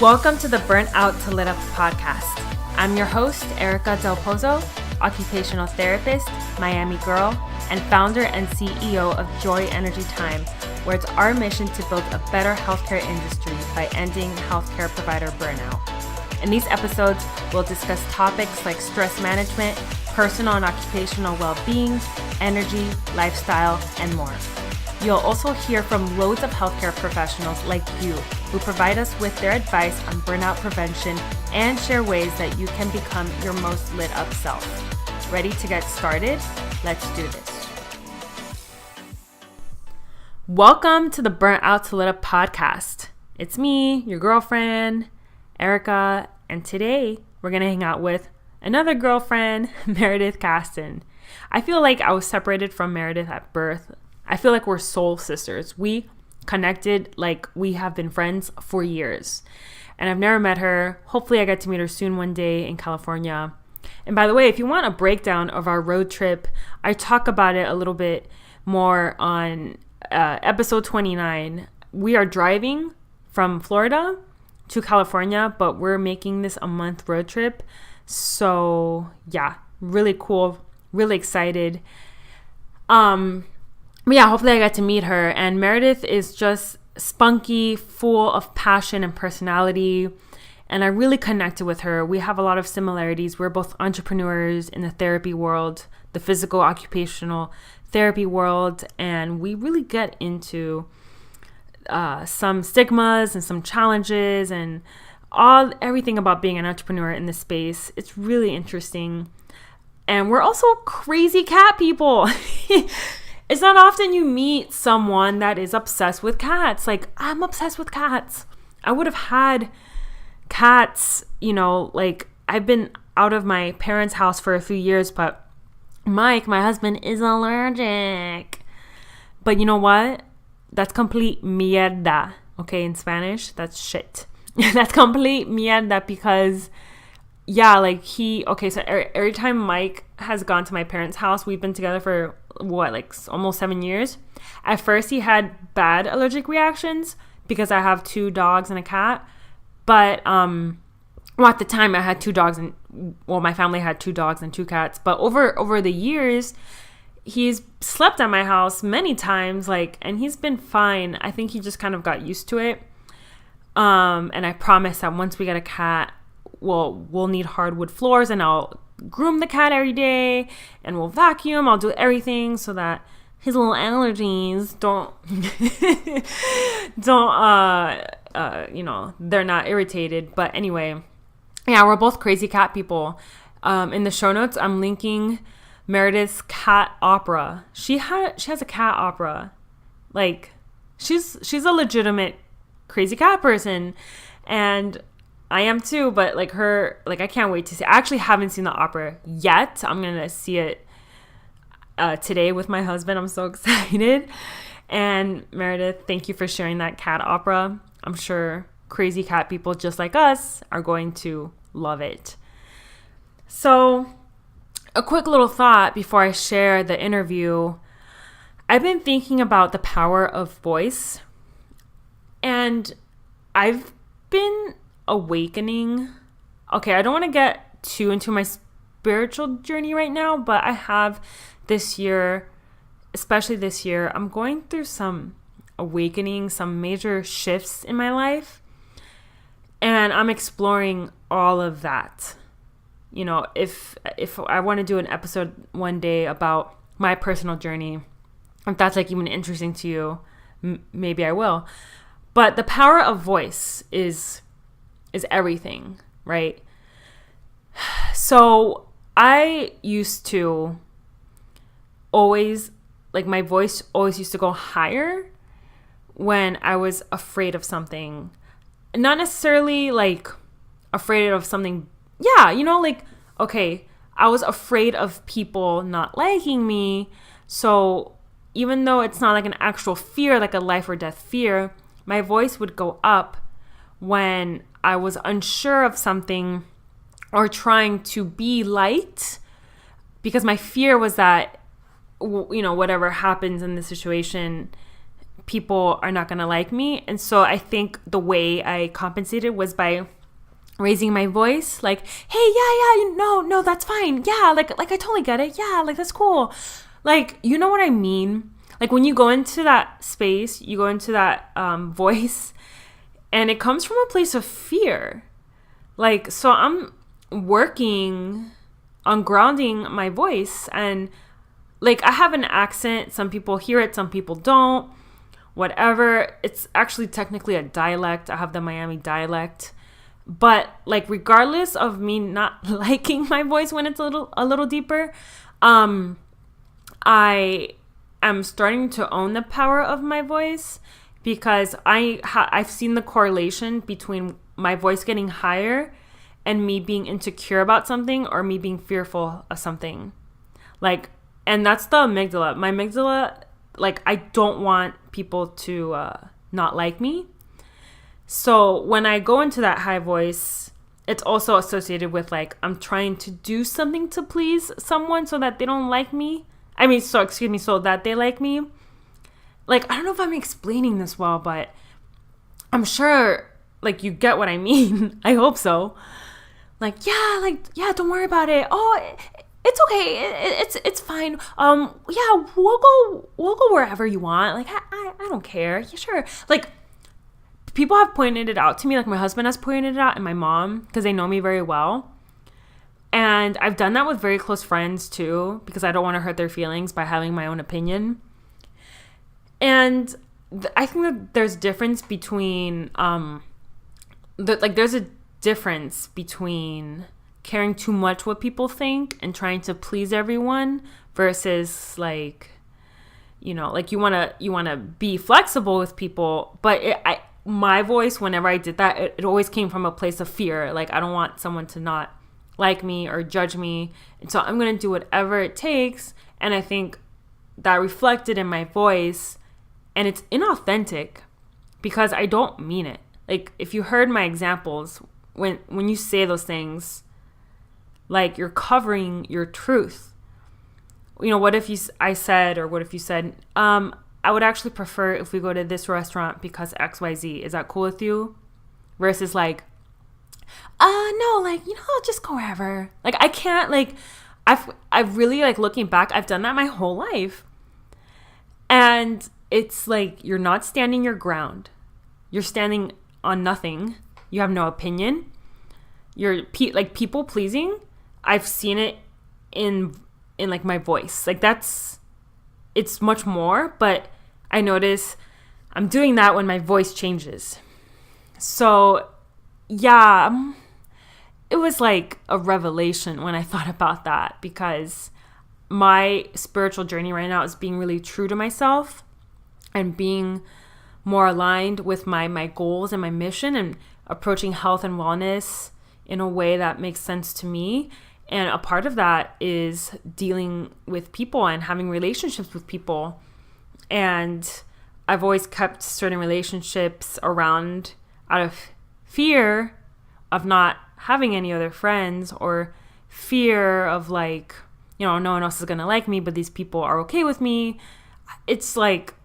Welcome to the Burnout to Lit Up podcast. I'm your host, Erica Del Pozo, occupational therapist, Miami girl, and founder and CEO of Joy Energy Time, where it's our mission to build a better healthcare industry by ending healthcare provider burnout. In these episodes, we'll discuss topics like stress management, personal and occupational well-being, energy, lifestyle, and more. You'll also hear from loads of healthcare professionals like you who provide us with their advice on burnout prevention and share ways that you can become your most lit up self. Ready to get started? Let's do this. Welcome to the Burnout to Lit Up podcast. It's me, your girlfriend, Erica, and today we're going to hang out with another girlfriend, Meredith Castin. I feel like I was separated from Meredith at birth. I feel like we're soul sisters. We connected like we have been friends for years. And I've never met her. Hopefully I get to meet her soon one day in California. And by the way, if you want a breakdown of our road trip, I talk about it a little bit more on episode 29. We are driving from Florida to California, but we're making this a month road trip. So yeah, really cool, really excited. Yeah, hopefully I got to meet her. And Meredith is just spunky, full of passion and personality. And I really connected with her. We have a lot of similarities. We're both entrepreneurs in the therapy world, the physical occupational therapy world. And we really get into some stigmas and some challenges and everything about being an entrepreneur in this space. It's really interesting. And we're also crazy cat people. It's not often you meet someone that is obsessed with cats. Like, I'm obsessed with cats. I would have had cats, like I've been out of my parents' house for a few years, but Mike, my husband, is allergic. But you know what? That's complete mierda. Okay, in Spanish, that's shit. That's complete mierda because, yeah, like so every time Mike has gone to my parents' house, we've been together for almost 7 years. At first, he had bad allergic reactions because I have 2 dogs and a cat. But, at the time I had 2 dogs my family had 2 dogs and 2 cats. But over the years, he's slept at my house many times, and he's been fine. I think he just kind of got used to it. And I promise that once we get a cat, we'll need hardwood floors, and I'll groom the cat every day, and we'll vacuum. I'll do everything so that his little allergies they're not irritated. But anyway, yeah, we're both crazy cat people. In the show notes, I'm linking Meredith's cat opera. She has a cat opera. Like, she's a legitimate crazy cat person, and I am too, but I can't wait to see. I actually haven't seen the opera yet. I'm going to see it today with my husband. I'm so excited. And Meredith, thank you for sharing that cat opera. I'm sure crazy cat people just like us are going to love it. So, a quick little thought before I share the interview. I've been thinking about the power of voice, and I've been awakening. Okay, I don't want to get too into my spiritual journey right now, but I have especially this year, I'm going through some awakening, some major shifts in my life, and I'm exploring all of that. If I want to do an episode one day about my personal journey, if that's even interesting to you, maybe I will. But the power of voice is everything, right? So I used to always, my voice always used to go higher when I was afraid of something. Not necessarily afraid of something. Yeah, okay, I was afraid of people not liking me. So even though it's not an actual fear, a life or death fear, my voice would go up when I was unsure of something or trying to be liked, because my fear was that, whatever happens in the situation, people are not going to like me. And so I think the way I compensated was by raising my voice, like, hey, yeah, no, that's fine. Yeah, like I totally get it. Yeah, like that's cool. Like, you know what I mean? Like when you go into that space, you go into that voice, and it comes from a place of fear. Like, so I'm working on grounding my voice, and like I have an accent. Some people hear it, some people don't. Whatever. It's actually technically a dialect. I have the Miami dialect. But like regardless of me not liking my voice when it's a little deeper, I am starting to own the power of my voice, because I've seen the correlation between my voice getting higher and me being insecure about something or me being fearful of something. Like, and that's the amygdala. My amygdala, like, I don't want people to not like me. So when I go into that high voice, it's also associated with like, I'm trying to do something to please someone so that they don't like me. So that they like me. Like, I don't know if I'm explaining this well, but I'm sure like you get what I mean. I hope so. Like, yeah, don't worry about it. Oh, it's okay. It's fine. Yeah, we'll go wherever you want. Like, I don't care. Yeah, sure. Like, people have pointed it out to me, like my husband has pointed it out, and my mom, because they know me very well. And I've done that with very close friends too, because I don't want to hurt their feelings by having my own opinion. And I think that there's a difference between there's a difference between caring too much what people think and trying to please everyone versus like, you know, like you want to be flexible with people, but my voice, whenever I did that, it always came from a place of fear. Like, I don't want someone to not like me or judge me. And so I'm going to do whatever it takes. And I think that reflected in my voice, and it's inauthentic because I don't mean it. Like, if you heard my examples, when you say those things, like, you're covering your truth. You know, what if you said, I would actually prefer if we go to this restaurant because XYZ. Is that cool with you? Versus like, no, like, you know, just go wherever. Like, I can't, like, I've really, like, looking back, I've done that my whole life. And it's like, you're not standing your ground. You're standing on nothing. You have no opinion. You're like people pleasing. I've seen it in like my voice. Like, it's much more, but I notice I'm doing that when my voice changes. So yeah, it was like a revelation when I thought about that, because my spiritual journey right now is being really true to myself and being more aligned with my goals and my mission, and approaching health and wellness in a way that makes sense to me. And a part of that is dealing with people and having relationships with people. And I've always kept certain relationships around out of fear of not having any other friends, or fear of like, you know, no one else is going to like me, but these people are okay with me. It's like,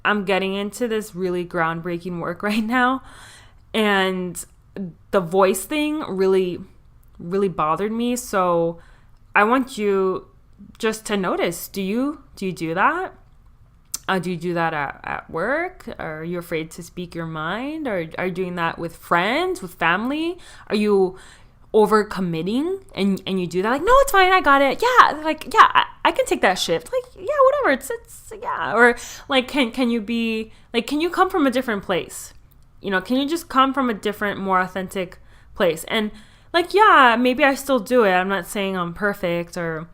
I'm getting into this really groundbreaking work right now. And the voice thing really bothered me. So I want you just to notice, do you do that? Do you do that at work? Are you afraid to speak your mind? Or are you doing that with friends, with family? Are you over committing and you do that? Like, no, it's fine, I got it. Yeah, like, yeah, I can take that shift. Like, yeah, whatever. It's yeah. Or like, can you be like, can you come from a different place? You know, can you just come from a different, more authentic place? And like, yeah, maybe I still do it. I'm not saying I'm perfect or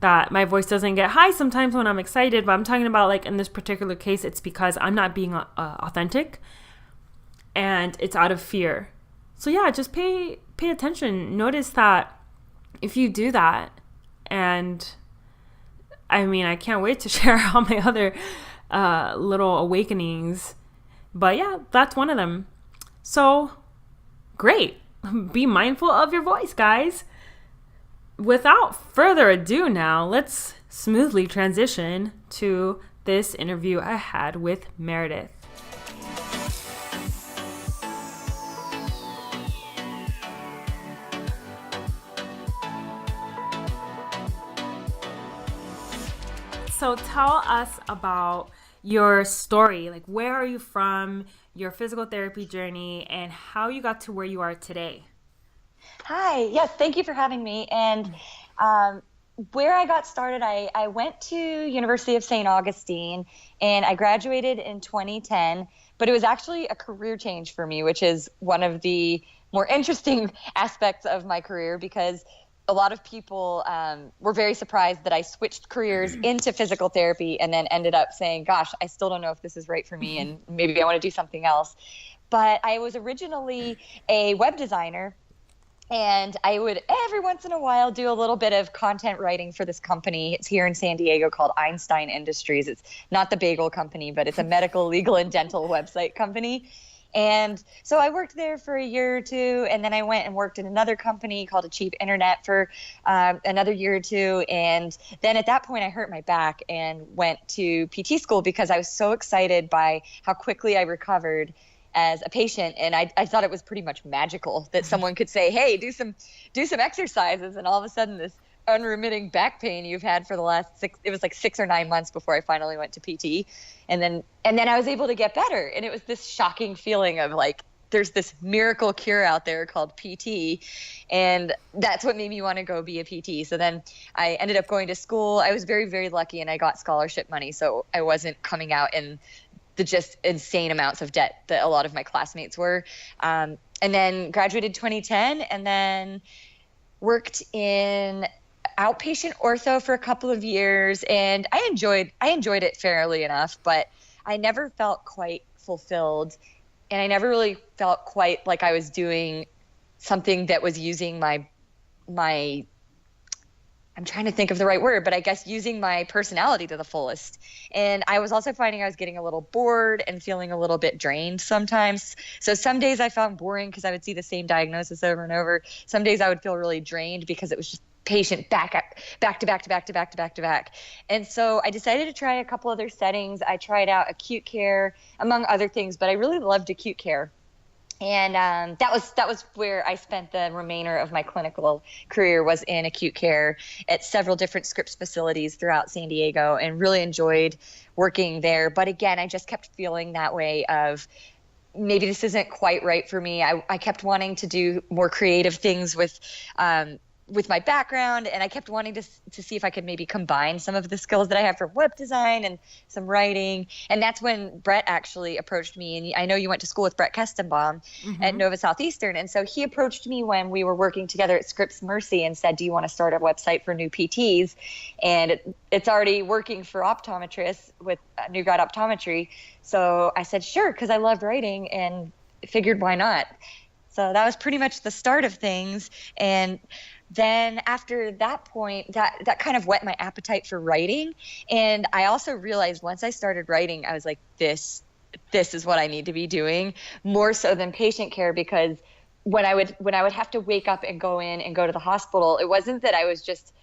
that my voice doesn't get high sometimes when I'm excited, but I'm talking about like in this particular case, it's because I'm not being authentic and it's out of fear. So yeah, just pay attention. Notice that if you do that, and I mean, I can't wait to share all my other little awakenings, but yeah, that's one of them. So great. Be mindful of your voice, guys. Without further ado now, let's smoothly transition to this interview I had with Meredith. So tell us about your story. Like, where are you from, your physical therapy journey, and how you got to where you are today? Hi. Yes, thank you for having me. And where I got started, I went to University of St. Augustine, and I graduated in 2010. But it was actually a career change for me, which is one of the more interesting aspects of my career, because a lot of people were very surprised that I switched careers into physical therapy and then ended up saying, gosh, I still don't know if this is right for me and maybe I want to do something else. But I was originally a web designer, and I would every once in a while do a little bit of content writing for this company. It's here in San Diego called Einstein Industries. It's not the bagel company, but it's a medical, legal, and dental website company. And so I worked there for a year or two, and then I went and worked in another company called Achieve Internet for another year or two. And then at that point, I hurt my back and went to PT school because I was so excited by how quickly I recovered as a patient. And I thought it was pretty much magical that someone could say, hey, do some exercises, and all of a sudden this unremitting back pain you've had for the last 6 or 9 months before I finally went to PT. And then I was able to get better. And it was this shocking feeling of like, there's this miracle cure out there called PT. And that's what made me want to go be a PT. So then I ended up going to school. I was very, very lucky, and I got scholarship money. So I wasn't coming out in the just insane amounts of debt that a lot of my classmates were. And then graduated 2010, and then worked in outpatient ortho for a couple of years, and I enjoyed it fairly enough, but I never felt quite fulfilled, and I never really felt quite like I was doing something that was using my I'm trying to think of the right word, but I guess using my personality to the fullest. And I was also finding I was getting a little bored and feeling a little bit drained sometimes. So some days I found boring because I would see the same diagnosis over and over. Some days I would feel really drained because it was just patient back to back. And so I decided to try a couple other settings. I tried out acute care, among other things, but I really loved acute care. And that was where I spent the remainder of my clinical career, was in acute care at several different Scripps facilities throughout San Diego, and really enjoyed working there. But again, I just kept feeling that way of maybe this isn't quite right for me. I kept wanting to do more creative things with my background, and I kept wanting to see if I could maybe combine some of the skills that I have from web design and some writing. And that's when Brett actually approached me. And I know you went to school with Brett Castin at Nova Southeastern. And so he approached me when we were working together at Scripps Mercy and said, do you want to start a website for new PTs? And it's already working for optometrists with new grad optometry. So I said, sure, because I loved writing and figured why not. So that was pretty much the start of things. And then after that point, that kind of whet my appetite for writing. And I also realized once I started writing, I was like, this is what I need to be doing, more so than patient care, because when I would have to wake up and go in and go to the hospital, it wasn't that I was just,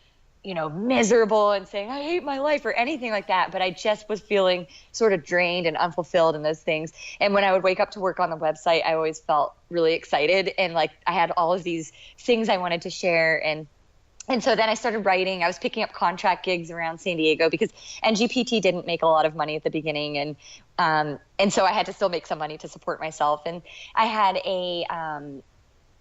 miserable and saying, I hate my life or anything like that. But I just was feeling sort of drained and unfulfilled in those things. And when I would wake up to work on the website, I always felt really excited. And like I had all of these things I wanted to share. And so then I started writing. I was picking up contract gigs around San Diego because NGPT didn't make a lot of money at the beginning. And so I had to still make some money to support myself. And I had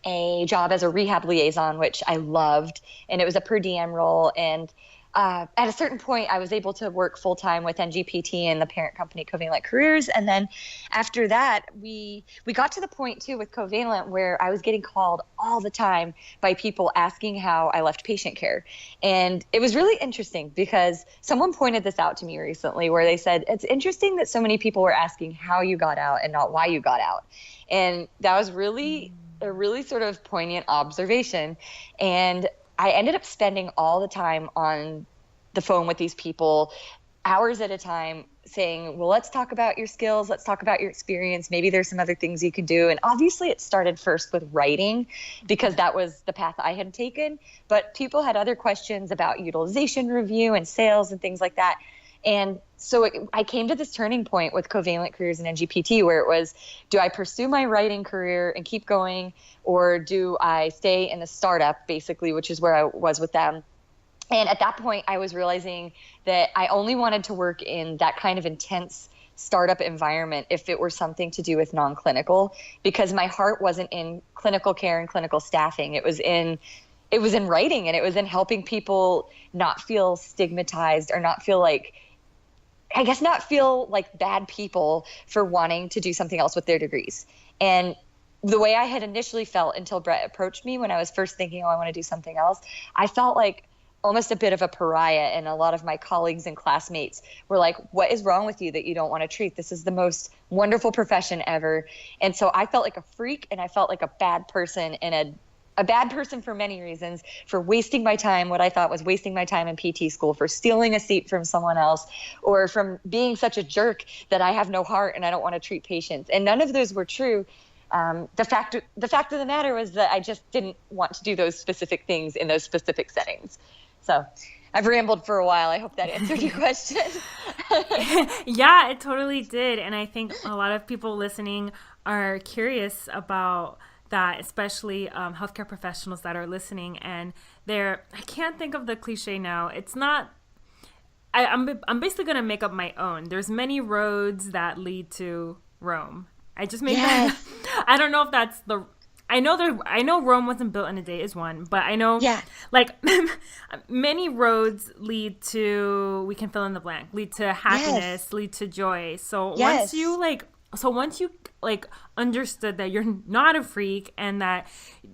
a job as a rehab liaison, which I loved, and it was a per diem role. And at a certain point, I was able to work full time with NGPT and the parent company Covalent Careers. And then after that, we got to the point too with Covalent where I was getting called all the time by people asking how I left patient care. And it was really interesting because someone pointed this out to me recently, where they said, it's interesting that so many people were asking how you got out and not why you got out. And that was really a really sort of poignant observation. And I ended up spending all the time on the phone with these people, hours at a time, saying, well, let's talk about your skills. Let's talk about your experience. Maybe there's some other things you can do. And obviously it started first with writing because that was the path I had taken. But people had other questions about utilization review and sales and things like that. And so I came to this turning point with Covalent Careers and NGPT where it was, do I pursue my writing career and keep going, or do I stay in the startup, basically, which is where I was with them. And at that point, I was realizing that I only wanted to work in that kind of intense startup environment if it were something to do with non-clinical, because my heart wasn't in clinical care and clinical staffing. It was in writing, and it was in helping people not feel stigmatized, or not feel like bad people for wanting to do something else with their degrees. And the way I had initially felt until Brett approached me when I was first thinking, oh, I want to do something else, I felt like almost a bit of a pariah. And a lot of my colleagues and classmates were like, what is wrong with you that you don't want to treat? This is the most wonderful profession ever. And so I felt like a freak, and I felt like a bad person, and a bad person for many reasons, for wasting my time, what I thought was wasting my time in PT school, for stealing a seat from someone else, or from being such a jerk that I have no heart and I don't want to treat patients. And none of those were true. The fact of the matter was that I just didn't want to do those specific things in those specific settings. So I've rambled for a while. I hope that answered your question. Yeah, it totally did. And I think a lot of people listening are curious about that, especially healthcare professionals that are listening, and I can't think of the cliche now. It's not, I'm basically going to make up my own. There's many roads that lead to Rome. I just made that. I don't know if that's I know Rome wasn't built in a day is one, but I know like many roads lead to, we can fill in the blank, lead to happiness, lead to joy. So once you understood that you're not a freak, and that,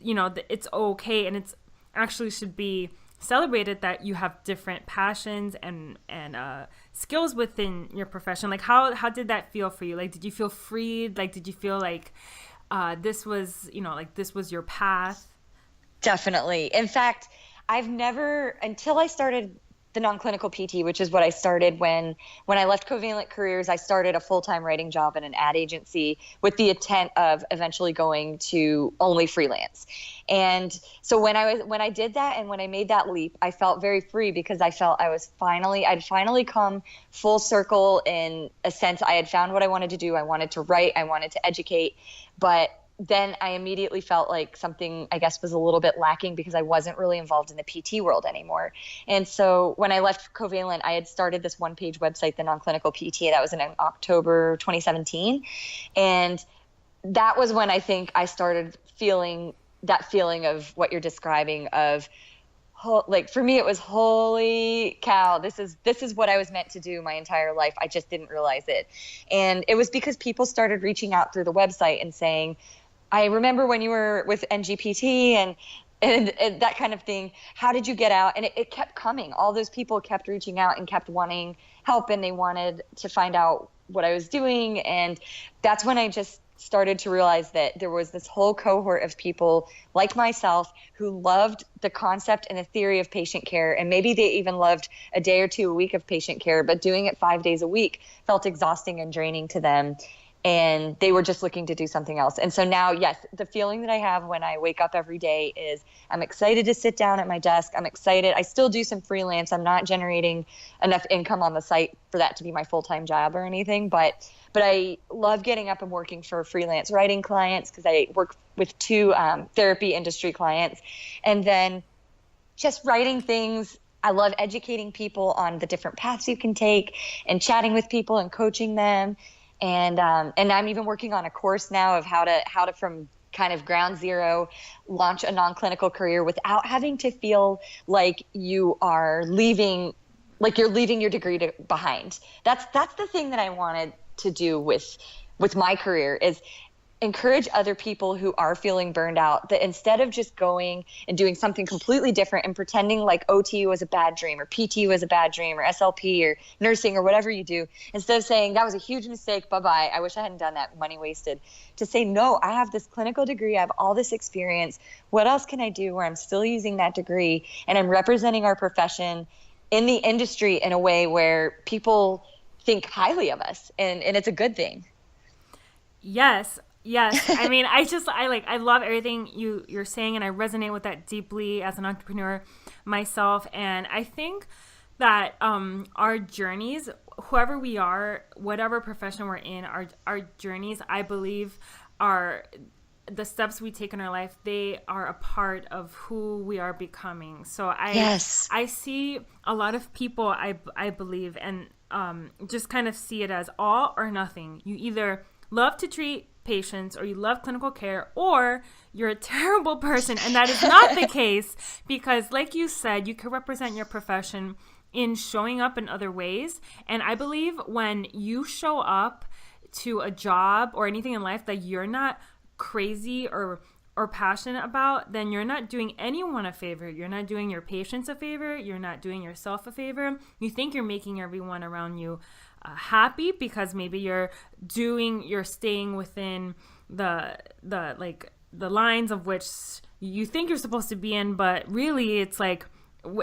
that it's okay, and it's actually should be celebrated that you have different passions and skills within your profession. Like how did that feel for you? Like, did you feel freed? Like, did you feel like this was, this was your path? Definitely. In fact, I've never, until I started the non-clinical PT, which is what I started when I left Covalent Careers, I started a full-time writing job in an ad agency with the intent of eventually going to only freelance. And so when I did that, and when I made that leap, I felt very free, because I felt I'd finally come full circle, in a sense. I had found what I wanted to do. I wanted to write, I wanted to educate, but then I immediately felt like something, I guess, was a little bit lacking, because I wasn't really involved in the PT world anymore. And so when I left Covalent, I had started this one-page website, the Non-Clinical PT. That was in October 2017. And that was when I think I started feeling that feeling of what you're describing, of, like, for me, it was, holy cow, this is what I was meant to do my entire life. I just didn't realize it. And it was because people started reaching out through the website and saying, I remember when you were with NGPT and that kind of thing. How did you get out? And it kept coming. All those people kept reaching out and kept wanting help, and they wanted to find out what I was doing. And that's when I just started to realize that there was this whole cohort of people like myself who loved the concept and the theory of patient care. And maybe they even loved a day or two a week of patient care, but doing it 5 days a week felt exhausting and draining to them. And they were just looking to do something else. And so now, yes, the feeling that I have when I wake up every day is I'm excited to sit down at my desk. I'm excited. I still do some freelance. I'm not generating enough income on the site for that to be my full-time job or anything. But I love getting up and working for freelance writing clients, because I work with 2 therapy industry clients. And then just writing things. I love educating people on the different paths you can take, and chatting with people and coaching them. And I'm even working on a course now of how to from kind of ground zero launch a non-clinical career without having to feel like you are leaving, like you're leaving your degree behind. That's the thing that I wanted to do with my career, is encourage other people who are feeling burned out, that instead of just going and doing something completely different and pretending like OT was a bad dream, or PT was a bad dream, or SLP or nursing or whatever you do, instead of saying that was a huge mistake, bye-bye, I wish I hadn't done that, money wasted, to say, no, I have this clinical degree, I have all this experience, what else can I do where I'm still using that degree and I'm representing our profession in the industry in a way where people think highly of us, and it's a good thing. Yes. I mean, I love everything you're saying, and I resonate with that deeply as an entrepreneur myself. And I think that our journeys, whoever we are, whatever profession we're in, our journeys, I believe, are the steps we take in our life. They are a part of who we are becoming. So I see a lot of people, I believe, and just kind of see it as all or nothing. You either love to treat patients, or you love clinical care, or you're a terrible person. And that is not the case, because like you said, you can represent your profession in showing up in other ways. And I believe when you show up to a job or anything in life that you're not crazy or passionate about, then you're not doing anyone a favor. You're not doing your patients a favor. You're not doing yourself a favor. You think you're making everyone around you happy, because maybe you're staying within the lines of which you think you're supposed to be in, but really it's like,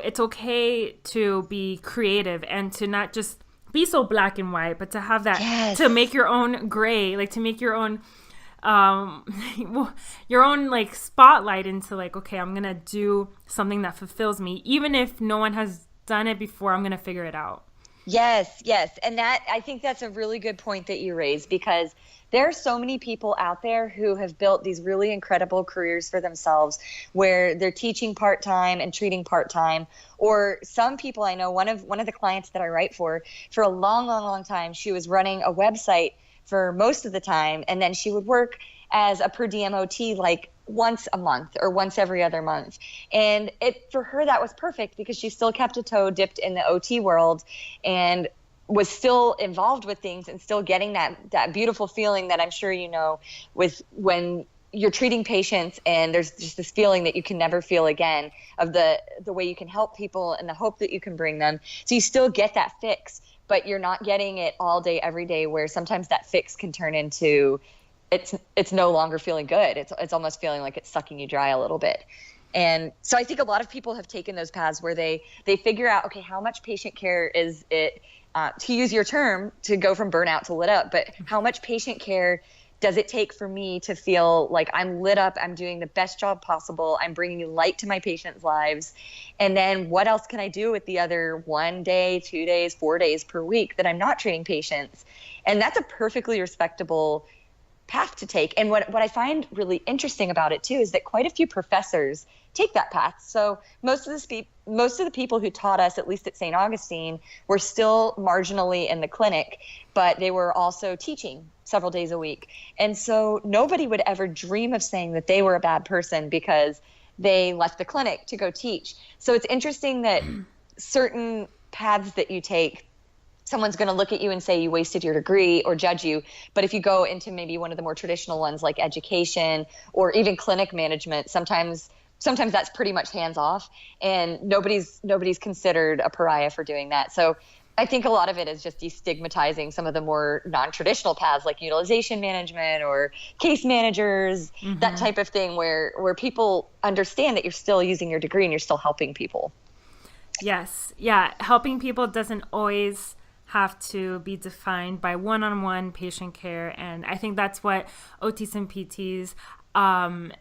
it's okay to be creative and to not just be so black and white, but to have that, to make your own gray, like to make your own like spotlight into like, okay, I'm gonna do something that fulfills me, even if no one has done it before. I'm gonna figure it out. Yes. And I think that's a really good point that you raised, because there are so many people out there who have built these really incredible careers for themselves, where they're teaching part-time and treating part-time. Or some people I know, one of the clients that I write for a long time, she was running a website for most of the time, and then she would work as a per diem OT like once a month or once every other month. And for her, that was perfect, because she still kept a toe dipped in the OT world and was still involved with things and still getting that beautiful feeling that I'm sure you know, with when you're treating patients and there's just this feeling that you can never feel again, of the way you can help people and the hope that you can bring them. So you still get that fix, but you're not getting it all day, every day, where sometimes that fix can turn into it's no longer feeling good. It's almost feeling like it's sucking you dry a little bit. And so I think a lot of people have taken those paths where they figure out, okay, how much patient care is it, to use your term, to go from burnout to lit up, but how much patient care does it take for me to feel like I'm lit up, I'm doing the best job possible, I'm bringing light to my patients' lives? And then what else can I do with the other 1 day, 2 days, 4 days per week that I'm not treating patients? And that's a perfectly respectable path to take. And what I find really interesting about it too is that quite a few professors take that path. So most of the people who taught us, at least at St. Augustine, were still marginally in the clinic, but they were also teaching several days a week. And so nobody would ever dream of saying that they were a bad person because they left the clinic to go teach. So it's interesting that certain paths that you take, someone's going to look at you and say you wasted your degree or judge you. But if you go into maybe one of the more traditional ones like education or even clinic management, sometimes that's pretty much hands off, and nobody's considered a pariah for doing that. So I think a lot of it is just destigmatizing some of the more non-traditional paths like utilization management or case managers, that type of thing, where people understand that you're still using your degree and you're still helping people. Yes. Yeah. Helping people doesn't always have to be defined by one-on-one patient care. And I think that's what OTs and PTs and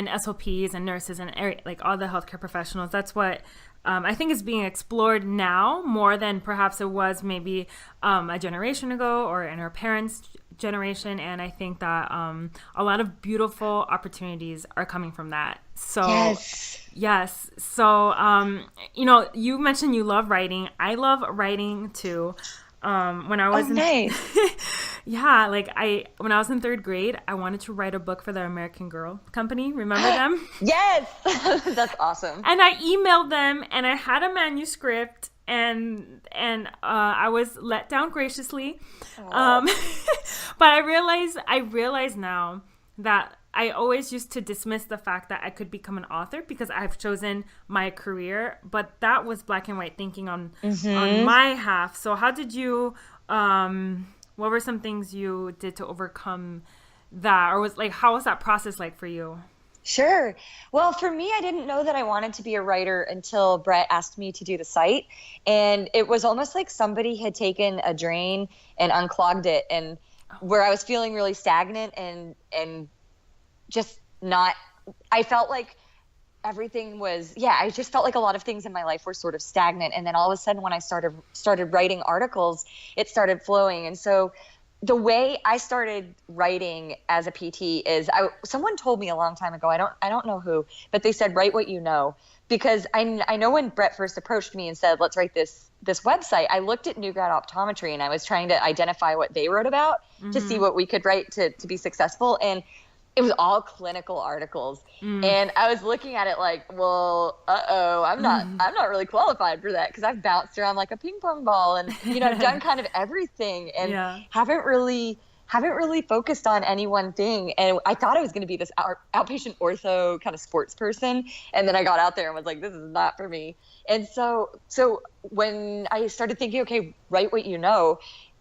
SLPs and nurses and like all the healthcare professionals, that's what I think is being explored now more than perhaps it was maybe a generation ago or in our parents' generation. And I think that a lot of beautiful opportunities are coming from that. So yes. So, you mentioned you love writing. I love writing too. When I was yeah, like when I was in 3rd grade, I wanted to write a book for the American Girl company. Remember them? Yes. That's awesome. And I emailed them and I had a manuscript and I was let down graciously. But I realize now that I always used to dismiss the fact that I could become an author because I've chosen my career, but that was black and white thinking on my half. So how did you, what were some things you did to overcome that? Or how was that process like for you? Sure. Well, for me, I didn't know that I wanted to be a writer until Brett asked me to do the site. And it was almost like somebody had taken a drain and unclogged it, and where I was feeling really stagnant and just not, I felt like everything was, I just felt like a lot of things in my life were sort of stagnant. And then all of a sudden when I started writing articles, it started flowing. And so the way I started writing as a PT is someone told me a long time ago, I don't know who, but they said, write what you know. Because I know when Brett first approached me and said, let's write this website, I looked at New Grad Optometry and I was trying to identify what they wrote about to see what we could write to be successful. And it was all clinical articles. And I was looking at it like, well, I'm not really qualified for that, because I've bounced around like a ping pong ball and, I've done kind of everything and haven't really focused on any one thing. And I thought I was going to be this outpatient ortho kind of sports person. And then I got out there and was like, this is not for me. And so when I started thinking, okay, write what you know,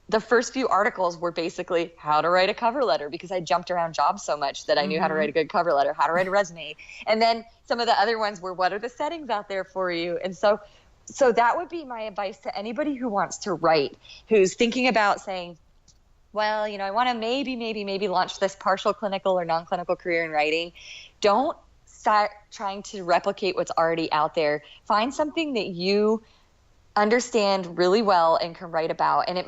the first few articles were basically how to write a cover letter, because I jumped around jobs so much that I knew how to write a good cover letter, how to write a resume. And then some of the other ones were, what are the settings out there for you? And so that would be my advice to anybody who wants to write, who's thinking about saying, well, I want to maybe launch this partial clinical or non-clinical career in writing. Don't start trying to replicate what's already out there. Find something that you understand really well and can write about. And it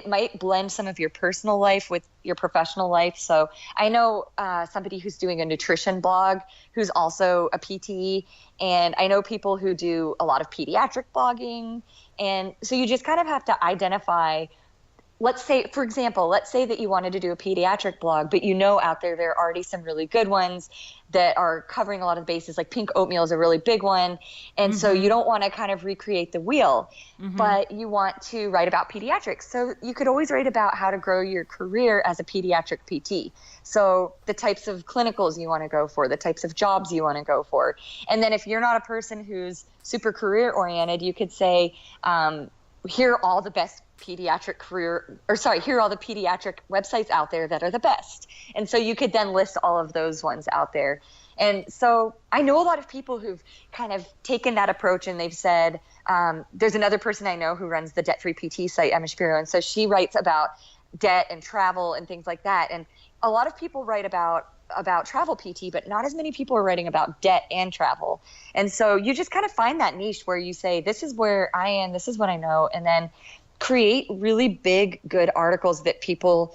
might blend some of your personal life with your professional life. So I know somebody who's doing a nutrition blog who's also a PT, and I know people who do a lot of pediatric blogging. And so you just kind of have to identify, let's say, for example, let's say that you wanted to do a pediatric blog, but out there are already some really good ones that are covering a lot of bases, like pink oatmeal is a really big one. And so you don't want to kind of recreate the wheel, but you want to write about pediatrics. So you could always write about how to grow your career as a pediatric PT. So the types of clinicals you want to go for, the types of jobs you want to go for. And then if you're not a person who's super career oriented, you could say, here are all the best pediatric here are all the pediatric websites out there that are the best. And so you could then list all of those ones out there. And so I know a lot of people who've kind of taken that approach, and they've said, there's another person I know who runs the Debt-Free PT site, Emma Shapiro. And so she writes about debt and travel and things like that. And a lot of people write about travel PT, but not as many people are writing about debt and travel. And so you just kind of find that niche where you say, this is where I am, this is what I know. And then create really big, good articles that people,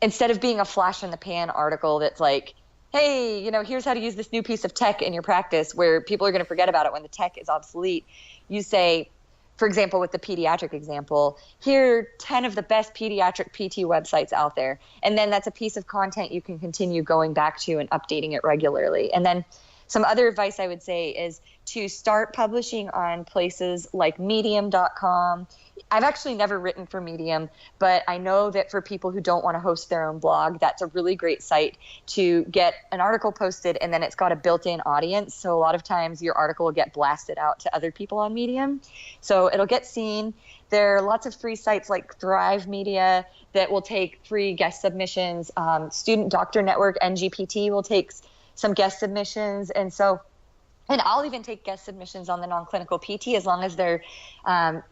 instead of being a flash in the pan article that's like, hey, here's how to use this new piece of tech in your practice, where people are going to forget about it when the tech is obsolete. You say, for example, with the pediatric example, here are 10 of the best pediatric PT websites out there. And then that's a piece of content you can continue going back to and updating it regularly. And then some other advice I would say is to start publishing on places like medium.com. I've actually never written for Medium, but I know that for people who don't want to host their own blog, that's a really great site to get an article posted, and then it's got a built-in audience. So a lot of times your article will get blasted out to other people on Medium. So it'll get seen. There are lots of free sites like Thrive Media that will take free guest submissions. Student Doctor Network, NGPT, will take some guest submissions. And I'll even take guest submissions on the non-clinical PT as long as they're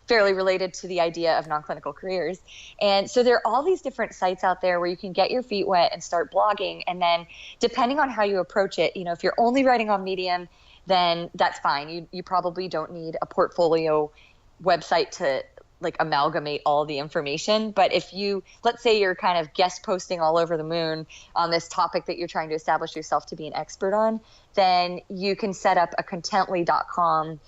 fairly related to the idea of non-clinical careers. And so there are all these different sites out there where you can get your feet wet and start blogging. And then depending on how you approach it, if you're only writing on Medium, then that's fine. You probably don't need a portfolio website to amalgamate all the information. But if let's say you're kind of guest posting all over the moon on this topic that you're trying to establish yourself to be an expert on, then you can set up a contently.com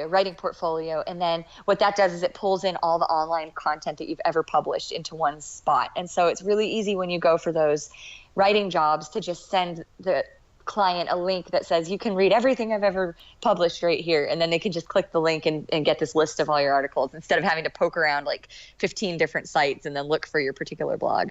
writing portfolio. And then what that does is it pulls in all the online content that you've ever published into one spot. And so it's really easy when you go for those writing jobs to just send the client a link that says, you can read everything I've ever published right here. And then they can just click the link and get this list of all your articles, instead of having to poke around 15 different sites and then look for your particular blog.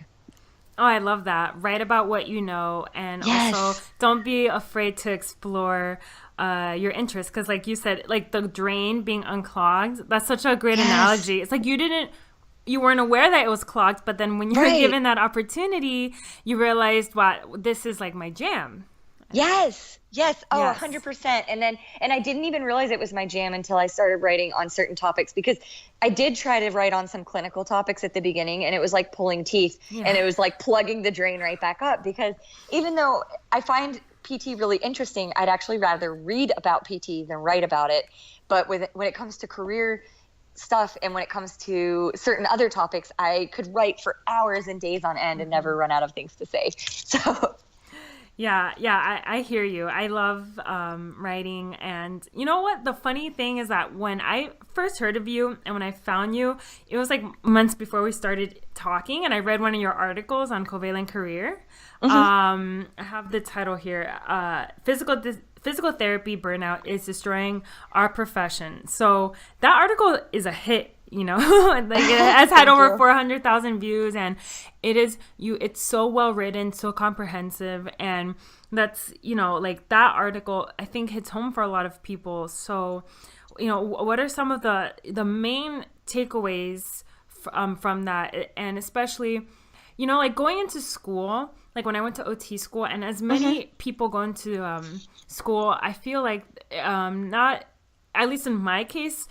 Oh, I love that. Write about what you know, and also don't be afraid to explore your interests. Because like you said, the drain being unclogged, that's such a great analogy. It's like you weren't aware that it was clogged, but then when you were given that opportunity, you realized, wow, this is my jam. Yes. Oh, 100%. And I didn't even realize it was my jam until I started writing on certain topics, because I did try to write on some clinical topics at the beginning, and it was like pulling teeth, and it was like plugging the drain right back up, because even though I find PT really interesting. I'd actually rather read about PT than write about it. But when it comes to career stuff and when it comes to certain other topics, I could write for hours and days on end and never run out of things to say. So Yeah, I hear you. I love writing. And you know what? The funny thing is that when I first heard of you and when I found you, it was like months before we started talking. And I read one of your articles on Covalent Career. I have the title here, Physical Therapy Burnout is Destroying Our Profession. So that article is a hit. Like it has had over 400,000 views, and it's so well written, so comprehensive, and that's, like that article I think hits home for a lot of people. So, what are some of the main takeaways from that? And especially, like going into school, like when I went to OT school, and as many people go into school, I feel like not, at least in my case,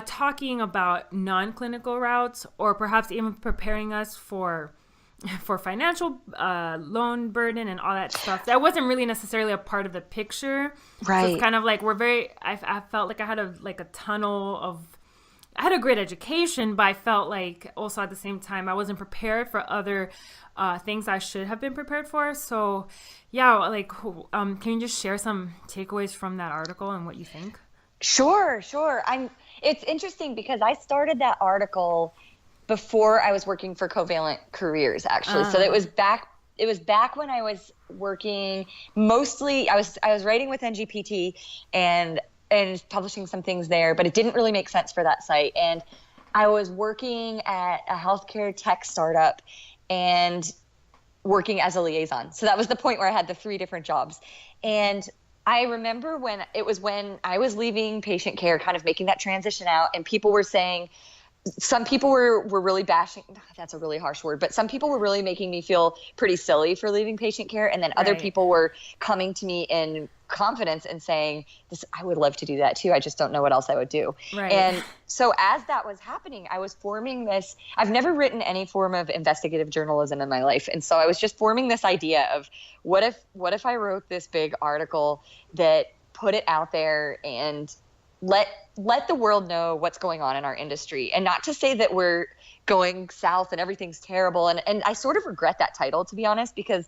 talking about non-clinical routes, or perhaps even preparing us for financial loan burden and all that stuff. That wasn't really necessarily a part of the picture. Right. So it's kind of like I felt like I had a tunnel of, I had a great education, but I felt like also at the same time I wasn't prepared for other things I should have been prepared for. So yeah, like can you just share some takeaways from that article and what you think? Sure. It's interesting because I started that article before I was working for Covalent Careers, actually. So it was back when I was working mostly, I was writing with NGPT and publishing some things there, but it didn't really make sense for that site. And I was working at a healthcare tech startup and working as a liaison. So that was the point where I had the 3 different jobs. And I remember when I was leaving patient care, kind of making that transition out, and people were saying, some people were really bashing, that's a really harsh word, but some people were really making me feel pretty silly for leaving patient care. And then other people were coming to me in confidence and saying, I would love to do that too. I just don't know what else I would do. Right. And so as that was happening, I was forming this, I've never written any form of investigative journalism in my life. And so I was just forming this idea of what if I wrote this big article that put it out there and let the world know what's going on in our industry. And not to say that we're going south and everything's terrible. And I sort of regret that title, to be honest, because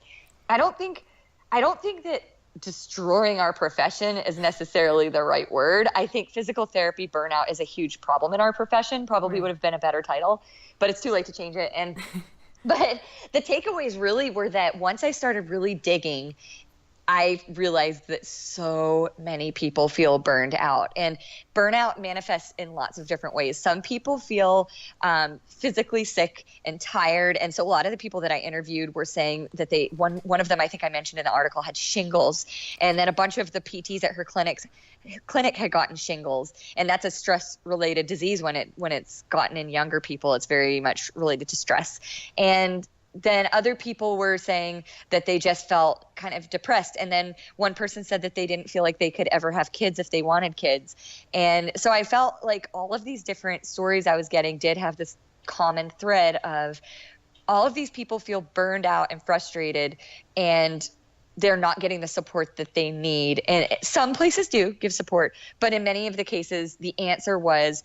I don't think that destroying our profession is necessarily the right word. I think physical therapy burnout is a huge problem in our profession. Probably would have been a better title, but it's too late to change it. And but the takeaways really were that once I started really digging, I realized that so many people feel burned out, and burnout manifests in lots of different ways. Some people feel physically sick and tired. And so a lot of the people that I interviewed were saying that one of them, I think I mentioned in the article, had shingles. And then a bunch of the PTs at her clinic had gotten shingles. And that's a stress related disease. When it's gotten in younger people, it's very much related to stress. And then other people were saying that they just felt kind of depressed. And then one person said that they didn't feel like they could ever have kids if they wanted kids. And so I felt like all of these different stories I was getting did have this common thread of all of these people feel burned out and frustrated, and they're not getting the support that they need. And some places do give support, but in many of the cases, the answer was,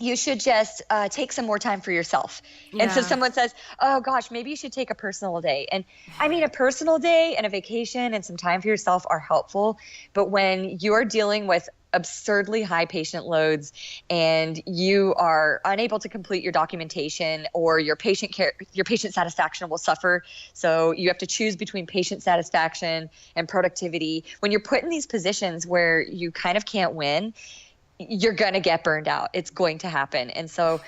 you should just take some more time for yourself. Yeah. And so someone says, oh gosh, maybe you should take a personal day. And I mean, a personal day and a vacation and some time for yourself are helpful. But when you're dealing with absurdly high patient loads and you are unable to complete your documentation, or your patient satisfaction will suffer. So you have to choose between patient satisfaction and productivity. When you're put in these positions where you kind of can't win, you're going to get burned out. It's going to happen. And so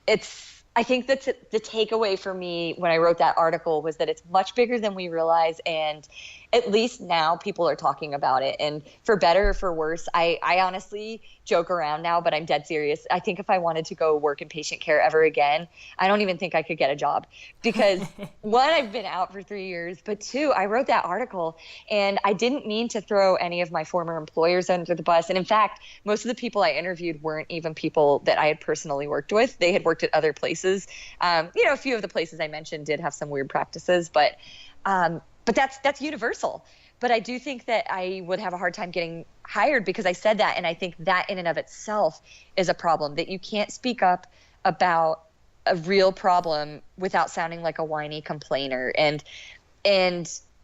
I think that the takeaway for me when I wrote that article was that it's much bigger than we realize. And at least now people are talking about it. And for better or for worse, I honestly joke around now, but I'm dead serious. I think if I wanted to go work in patient care ever again, I don't even think I could get a job, because one, I've been out for 3 years, but two, I wrote that article and I didn't mean to throw any of my former employers under the bus. And in fact, most of the people I interviewed weren't even people that I had personally worked with. They had worked at other places. A few of the places I mentioned did have some weird practices, but but that's universal. But I do think that I would have a hard time getting hired because I said that. And I think that in and of itself is a problem, that you can't speak up about a real problem without sounding like a whiny complainer. And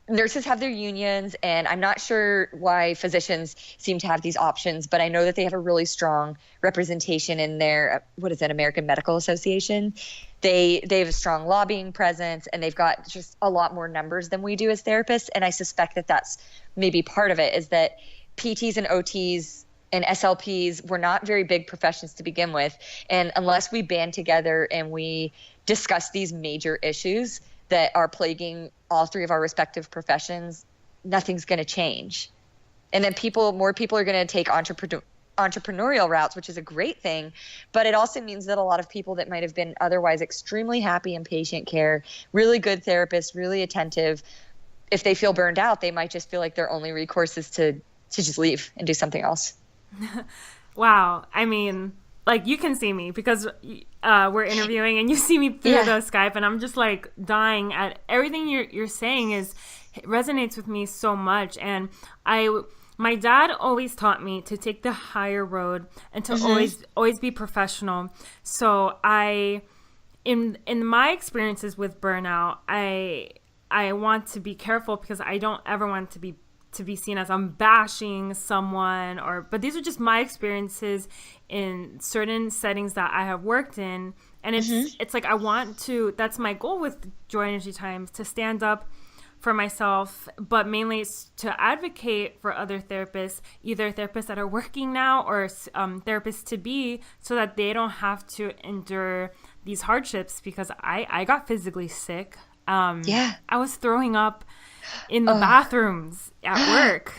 nurses have their unions, and I'm not sure why physicians seem to have these options, but I know that they have a really strong representation in their, American Medical Association. They have a strong lobbying presence, and they've got just a lot more numbers than we do as therapists. And I suspect that that's maybe part of it, is that PTs and OTs and SLPs were not very big professions to begin with. And unless we band together and we discuss these major issues that are plaguing all three of our respective professions, nothing's going to change. And then more people are going to take entrepreneurial routes, which is a great thing. But it also means that a lot of people that might have been otherwise extremely happy in patient care, really good therapists, really attentive, if they feel burned out, they might just feel like their only recourse is to just leave and do something else. Wow. I mean, like, you can see me because we're interviewing and you see me through the Skype, and I'm just like dying at everything you're saying. It resonates with me so much. And my dad always taught me to take the higher road and to always be professional. So in my experiences with burnout, I want to be careful because I don't ever want to be seen as I'm bashing someone, but these are just my experiences in certain settings that I have worked in. And it's like, that's my goal with Joy Energy Times, to stand up for myself, but mainly it's to advocate for other therapists, either therapists that are working now or therapists to be, so that they don't have to endure these hardships, because I got physically sick. I was throwing up in the bathrooms at work.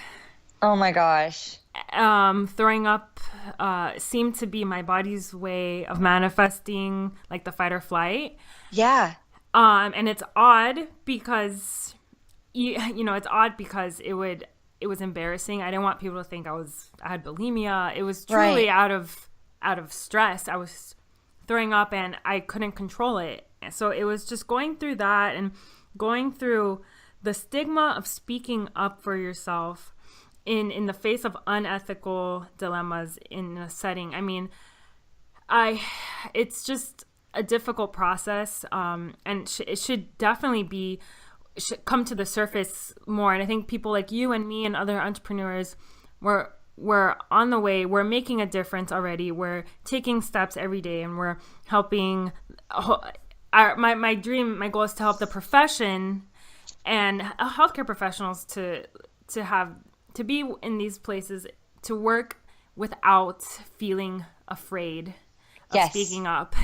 Oh my gosh. Throwing up seemed to be my body's way of manifesting like the fight or flight. Yeah. And it's odd because it's odd because it was embarrassing. I didn't want people to think I had bulimia. It was truly out of stress. I was throwing up and I couldn't control it. So it was just going through that and going through the stigma of speaking up for yourself in the face of unethical dilemmas in a setting. I mean, it's just a difficult process, and it should definitely come to the surface more. And I think people like you and me and other entrepreneurs, we're on the way. We're making a difference already. We're taking steps every day, and we're helping. My goal is to help the profession and healthcare professionals to be in these places, to work without feeling afraid of speaking up.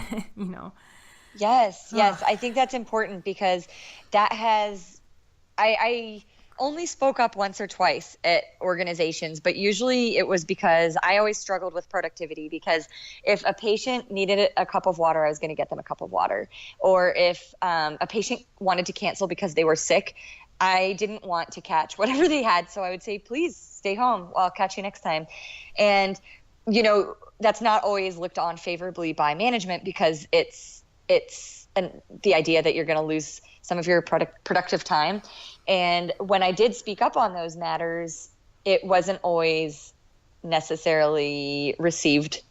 Yes. I think that's important, because I only spoke up once or twice at organizations, but usually it was because I always struggled with productivity, because if a patient needed a cup of water, I was going to get them a cup of water. Or if a patient wanted to cancel because they were sick, I didn't want to catch whatever they had. So I would say, please stay home. I'll catch you next time. And, that's not always looked on favorably by management, because it's the idea that you're going to lose some of your productive time. And when I did speak up on those matters, it wasn't always necessarily received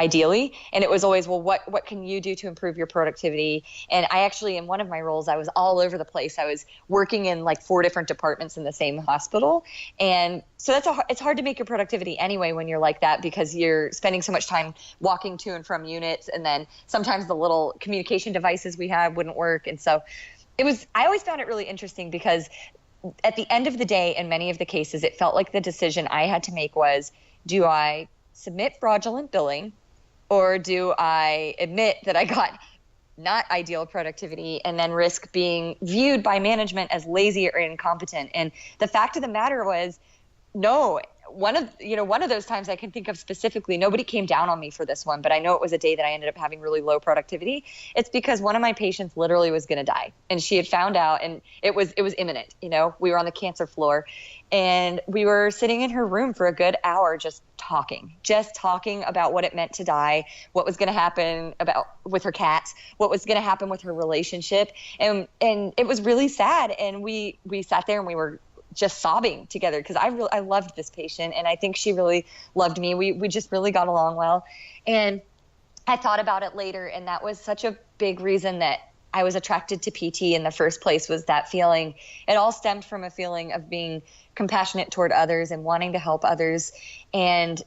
ideally. And it was always, well, what can you do to improve your productivity? And I actually, in one of my roles, I was all over the place. I was working in like 4 different departments in the same hospital. And so it's hard to make your productivity anyway when you're like that, because you're spending so much time walking to and from units. And then sometimes the little communication devices we have wouldn't work. And so I always found it really interesting, because at the end of the day, in many of the cases, it felt like the decision I had to make was, do I submit fraudulent billing, or do I admit that I got not ideal productivity and then risk being viewed by management as lazy or incompetent? And the fact of the matter was, no, one of those times I can think of specifically, nobody came down on me for this one, but I know it was a day that I ended up having really low productivity. It's because one of my patients literally was going to die, and she had found out, and it was imminent. We were on the cancer floor, and we were sitting in her room for a good hour, just talking about what it meant to die, what was going to happen with her cat, what was going to happen with her relationship. And it was really sad. And we sat there and we were just sobbing together, because I loved this patient, and I think she really loved me. We just really got along well. And I thought about it later, and that was such a big reason that I was attracted to PT in the first place, was that feeling. It all stemmed from a feeling of being compassionate toward others and wanting to help others. And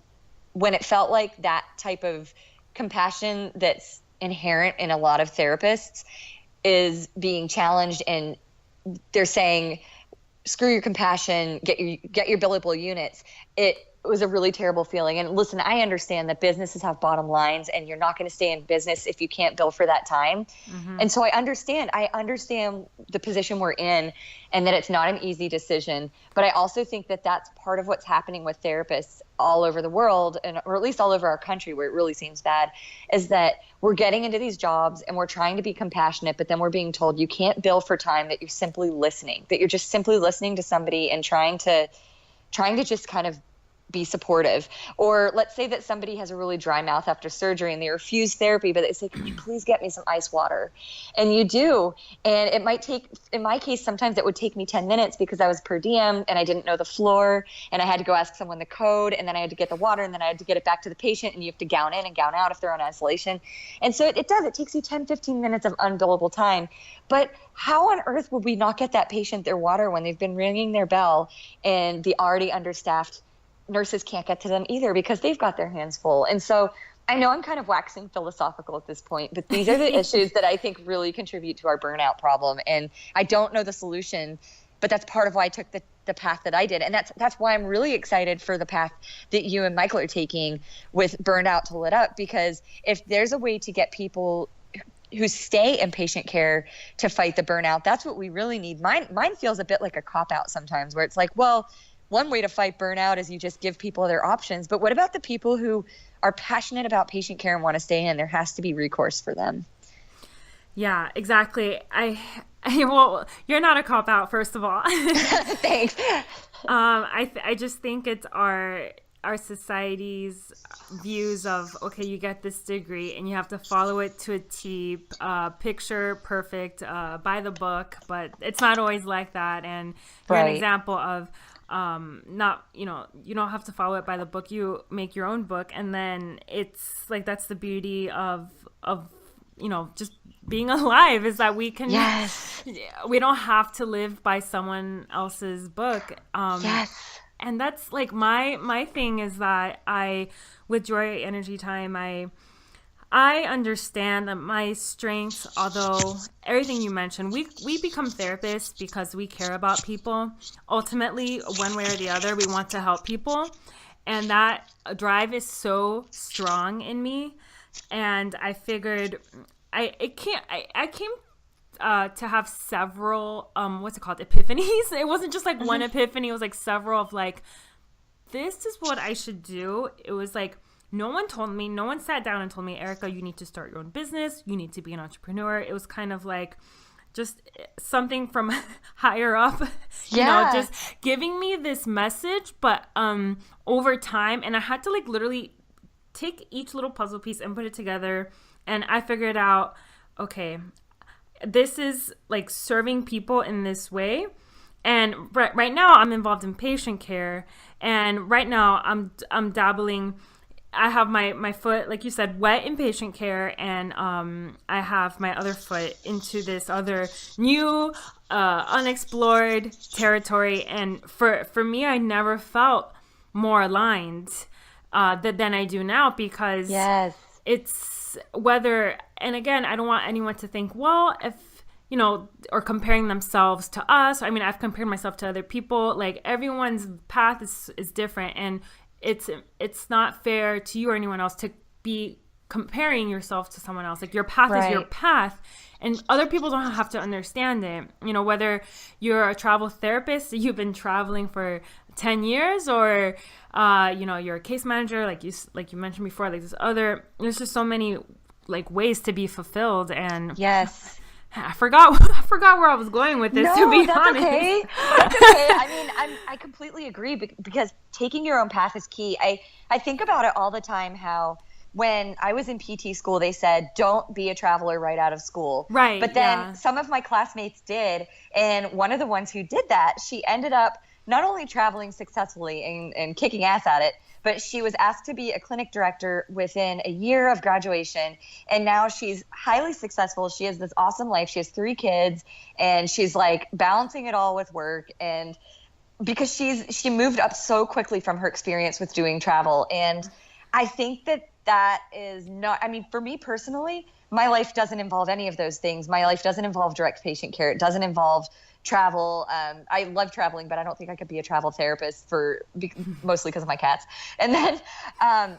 when it felt like that type of compassion that's inherent in a lot of therapists is being challenged, and they're saying, screw your compassion, get your billable units, it was a really terrible feeling. And listen, I understand that businesses have bottom lines, and you're not going to stay in business if you can't bill for that time. Mm-hmm. And so I understand the position we're in, and that it's not an easy decision. But I also think that that's part of what's happening with therapists all over the world, or at least all over our country, where it really seems bad, is that we're getting into these jobs and we're trying to be compassionate, but then we're being told you can't bill for time that you're simply listening, that you're just simply listening to somebody and trying to just kind of be supportive. Or let's say that somebody has a really dry mouth after surgery and they refuse therapy, but they say, can you please get me some ice water? And you do. And it might take, in my case, sometimes it would take me 10 minutes because I was per diem and I didn't know the floor, and I had to go ask someone the code, and then I had to get the water, and then I had to get it back to the patient, and you have to gown in and gown out if they're on isolation. And so it takes you 10, 15 minutes of unbillable time. But how on earth would we not get that patient their water when they've been ringing their bell and the already understaffed nurses can't get to them either because they've got their hands full? And so I know I'm kind of waxing philosophical at this point, but these are the issues that I think really contribute to our burnout problem. And I don't know the solution, but that's part of why I took the path that I did. And that's why I'm really excited for the path that you and Michael are taking with Burnout to Lit Up, because if there's a way to get people who stay in patient care to fight the burnout, that's what we really need. Mine feels a bit like a cop-out sometimes, where it's like, well, one way to fight burnout is you just give people other options. But what about the people who are passionate about patient care and want to stay in? There has to be recourse for them. Yeah, exactly. Well, you're not a cop-out, first of all. Thanks. I just think it's our society's views of, okay, you get this degree and you have to follow it to a T, picture perfect, by the book, but it's not always like that. And you're an example of not, you don't have to follow it by the book. You make your own book. And then it's like, that's the beauty of just being alive, is that we can, we don't have to live by someone else's book. And that's like my thing is that with Joy Energy Time, I understand that my strengths, although everything you mentioned, we become therapists because we care about people. Ultimately, one way or the other, we want to help people. And that drive is so strong in me. And I figured I came to have several, epiphanies. It wasn't just like one epiphany. It was like several of like, this is what I should do. It was like, no one sat down and told me, Erica, you need to start your own business. You need to be an entrepreneur. It was kind of like just something from higher up, just giving me this message, but over time. And I had to like literally take each little puzzle piece and put it together. And I figured out, okay, this is like serving people in this way. And right now I'm involved in patient care. And right now I'm dabbling. I have my foot, like you said, wet in patient care, and I have my other foot into this other new, unexplored territory. And for me, I never felt more aligned than I do now, because it's whether, and again, I don't want anyone to think, well, if, or comparing themselves to us. I mean, I've compared myself to other people. Like, everyone's path is different, and it's not fair to you or anyone else to be comparing yourself to someone else. Like, your path is your path, and other people don't have to understand it. Whether you're a travel therapist, you've been traveling for 10 years, or you're a case manager, like you mentioned before, like there's just so many like ways to be fulfilled. And yes, I forgot where I was going with this, to be honest. Okay. That's okay. I mean, I completely agree, because taking your own path is key. I think about it all the time, how when I was in PT school, they said, don't be a traveler right out of school. Right. But then some of my classmates did. And one of the ones who did that, she ended up not only traveling successfully and kicking ass at it, but she was asked to be a clinic director within a year of graduation. And now she's highly successful. She has this awesome life. She has 3 kids, and she's like balancing it all with work. And because she moved up so quickly from her experience with doing travel. And I think that is not, I mean, for me personally, my life doesn't involve any of those things. My life doesn't involve direct patient care. It doesn't involve travel. I love traveling, but I don't think I could be a travel therapist mostly because of my cats. And then,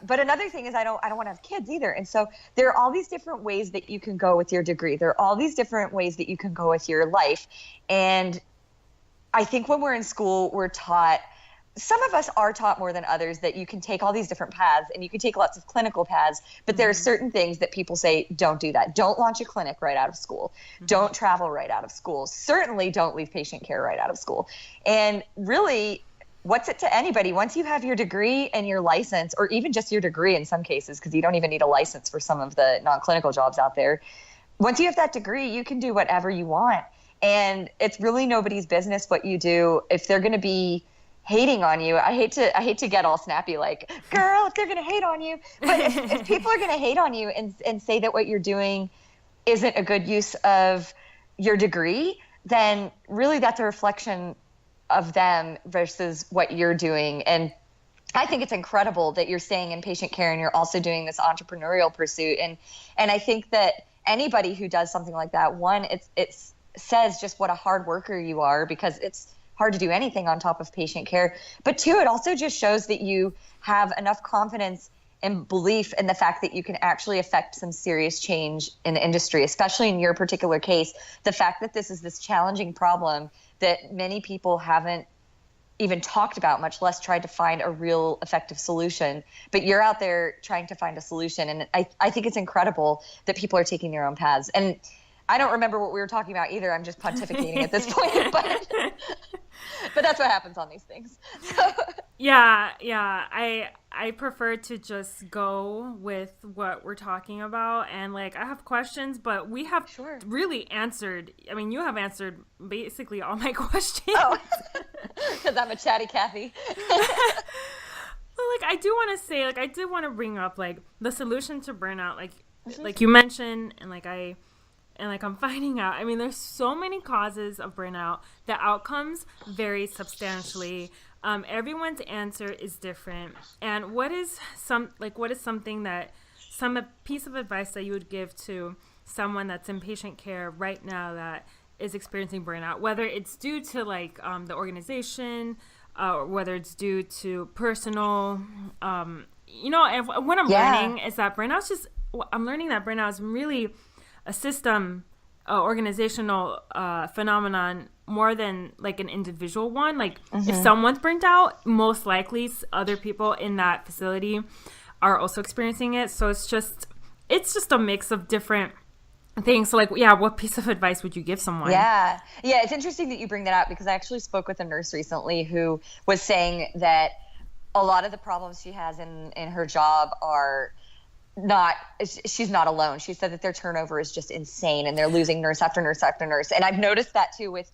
but another thing is I don't want to have kids either. And so there are all these different ways that you can go with your degree. There are all these different ways that you can go with your life. And I think when we're in school, we're taught, some of us are taught more than others, that you can take all these different paths and you can take lots of clinical paths, but there are certain things that people say, don't do that. Don't launch a clinic right out of school. Don't travel right out of school. Certainly don't leave patient care right out of school. And really, what's it to anybody? Once you have your degree and your license, or even just your degree in some cases, because you don't even need a license for some of the non-clinical jobs out there. Once you have that degree, you can do whatever you want. And it's really nobody's business what you do. If they're going to be hating on you, I hate to get all snappy, like, girl, if they're going to hate on you. But if people are going to hate on you and say that what you're doing isn't a good use of your degree, then really that's a reflection of them versus what you're doing. And I think it's incredible that you're staying in patient care and you're also doing this entrepreneurial pursuit. And I think that anybody who does something like that, one, it says just what a hard worker you are, because it's hard to do anything on top of patient care. But 2, it also just shows that you have enough confidence and belief in the fact that you can actually affect some serious change in the industry, especially in your particular case. The fact that this is this challenging problem that many people haven't even talked about, much less tried to find a real effective solution. But you're out there trying to find a solution. And I think it's incredible that people are taking their own paths. And I don't remember what we were talking about either. I'm just pontificating at this point, but that's what happens on these things. So. Yeah. I prefer to just go with what we're talking about, and like I have questions, but we have really answered. I mean, you have answered basically all my questions. Oh, because I'm a chatty Kathy. Well, like I do want to say, like I did want to bring up like the solution to burnout, like you mentioned, and like I'm finding out, I mean, there's so many causes of burnout. The outcomes vary substantially. Everyone's answer is different. And what is something that a piece of advice that you would give to someone that's in patient care right now that is experiencing burnout, whether it's due to like the organization, or whether it's due to personal, and what I'm learning is that I'm learning that burnout is really a system, organizational phenomenon more than like an individual one. Like if someone's burnt out, most likely other people in that facility are also experiencing it. So it's just a mix of different things. So like, what piece of advice would you give someone? Yeah. It's interesting that you bring that up, because I actually spoke with a nurse recently who was saying that a lot of the problems she has in her job are she's not alone. She said that their turnover is just insane and they're losing nurse after nurse after nurse. And I've noticed that too with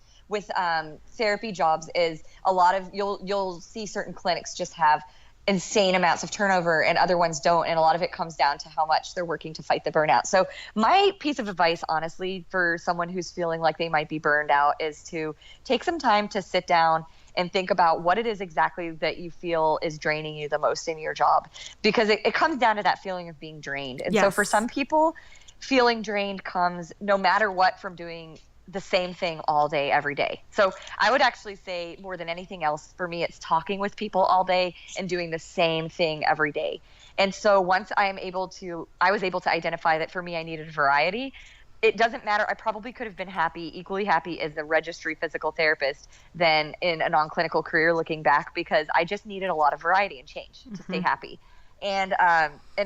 therapy jobs, is a lot of, you'll see certain clinics just have insane amounts of turnover and other ones don't. And a lot of it comes down to how much they're working to fight the burnout. So my piece of advice, honestly, for someone who's feeling like they might be burned out, is to take some time to sit down and think about what it is exactly that you feel is draining you the most in your job, because it comes down to that feeling of being drained. And so for some people, feeling drained comes no matter what from doing the same thing all day, every day. So I would actually say, more than anything else, for me, it's talking with people all day and doing the same thing every day. And so once I was able to identify that for me, I needed variety, it doesn't matter. I probably could have been equally happy as a registry physical therapist than in a non-clinical career looking back, because I just needed a lot of variety and change to stay happy. And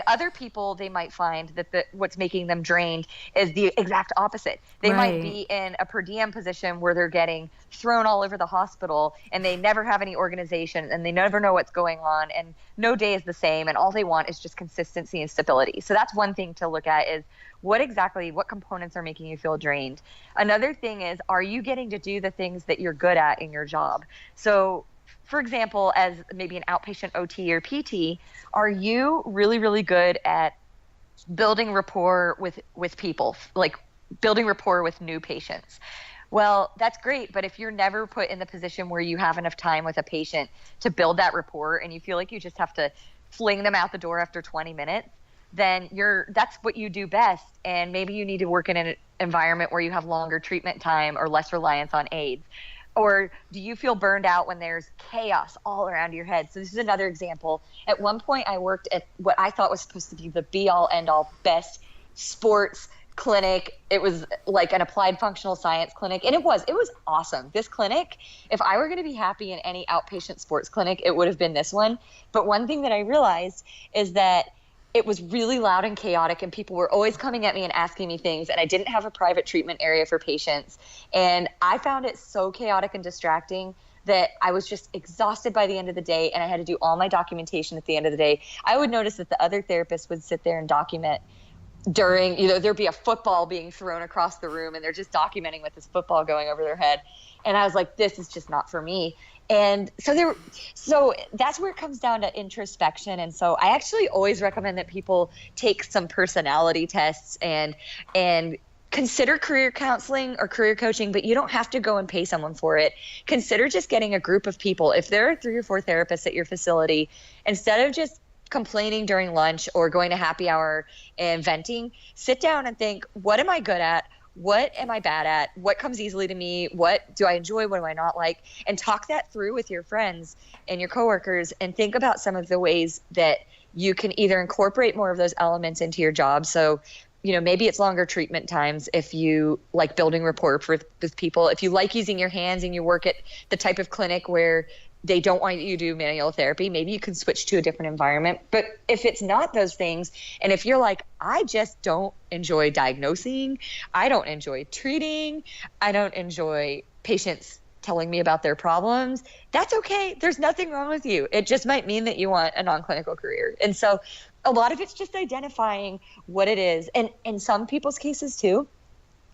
other people, they might find that what's making them drained is the exact opposite. They might be in a per diem position where they're getting thrown all over the hospital and they never have any organization and they never know what's going on and no day is the same and all they want is just consistency and stability. So that's one thing to look at, is what components are making you feel drained. Another thing is, are you getting to do the things that you're good at in your job? So for example, as maybe an outpatient OT or PT, are you really, really good at building rapport with people, like building rapport with new patients? Well, that's great, but if you're never put in the position where you have enough time with a patient to build that rapport and you feel like you just have to fling them out the door after 20 minutes, then that's what you do best. And maybe you need to work in an environment where you have longer treatment time or less reliance on aides. Or do you feel burned out when there's chaos all around your head? So this is another example. At one point, I worked at what I thought was supposed to be the be-all, end-all, best sports clinic. It was like an applied functional science clinic, and it was awesome. This clinic, if I were going to be happy in any outpatient sports clinic, it would have been this one. But one thing that I realized is that it was really loud and chaotic, and people were always coming at me and asking me things, and I didn't have a private treatment area for patients. And I found it so chaotic and distracting that I was just exhausted by the end of the day, and I had to do all my documentation at the end of the day. I would notice that the other therapists would sit there and document during, there'd be a football being thrown across the room, and they're just documenting with this football going over their head. And I was like, this is just not for me. And so that's where it comes down to introspection. And so I actually always recommend that people take some personality tests and consider career counseling or career coaching, but you don't have to go and pay someone for it. Consider just getting a group of people. If there are 3 or 4 therapists at your facility, instead of just complaining during lunch or going to happy hour and venting, sit down and think, what am I good at? What am I bad at? What comes easily to me? What do I enjoy? What do I not like? And talk that through with your friends and your coworkers, and think about some of the ways that you can either incorporate more of those elements into your job. So, maybe it's longer treatment times if you like building rapport with people. If you like using your hands and you work at the type of clinic where they don't want you to do manual therapy, maybe you can switch to a different environment. But if it's not those things, and if you're like, I just don't enjoy diagnosing, I don't enjoy treating, I don't enjoy patients telling me about their problems, that's okay. There's nothing wrong with you. It just might mean that you want a non-clinical career. And so a lot of it's just identifying what it is. And in some people's cases too,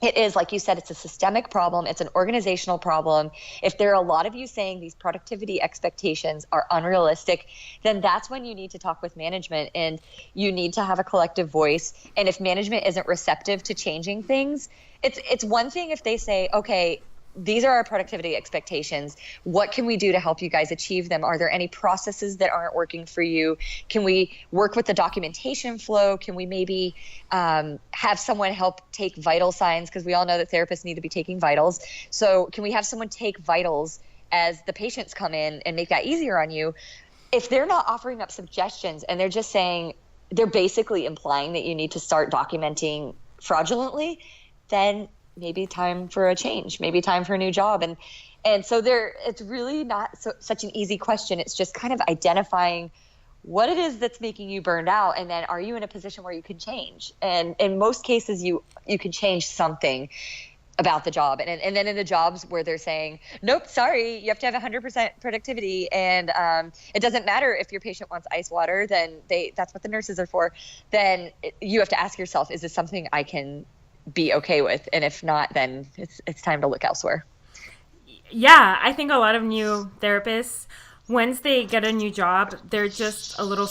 it is, like you said, it's a systemic problem. It's an organizational problem. If there are a lot of you saying these productivity expectations are unrealistic, then that's when you need to talk with management, and you need to have a collective voice. And if management isn't receptive to changing things, it's one thing if they say, okay, these are our productivity expectations. What can we do to help you guys achieve them? Are there any processes that aren't working for you? Can we work with the documentation flow? Can we maybe have someone help take vital signs? Because we all know that therapists need to be taking vitals. So can we have someone take vitals as the patients come in and make that easier on you? If they're not offering up suggestions and they're just saying, they're basically implying that you need to start documenting fraudulently, then maybe time for a change, maybe time for a new job. And so it's really not such an easy question. It's just kind of identifying what it is that's making you burned out, and then are you in a position where you can change? And in most cases, you can change something about the job. And then in the jobs where they're saying, nope, sorry, you have to have 100% productivity, and it doesn't matter if your patient wants ice water, then that's what the nurses are for. Then you have to ask yourself, is this something I can be okay with? And if not, then it's time to look elsewhere. Yeah, I think a lot of new therapists, once they get a new job, they're just a little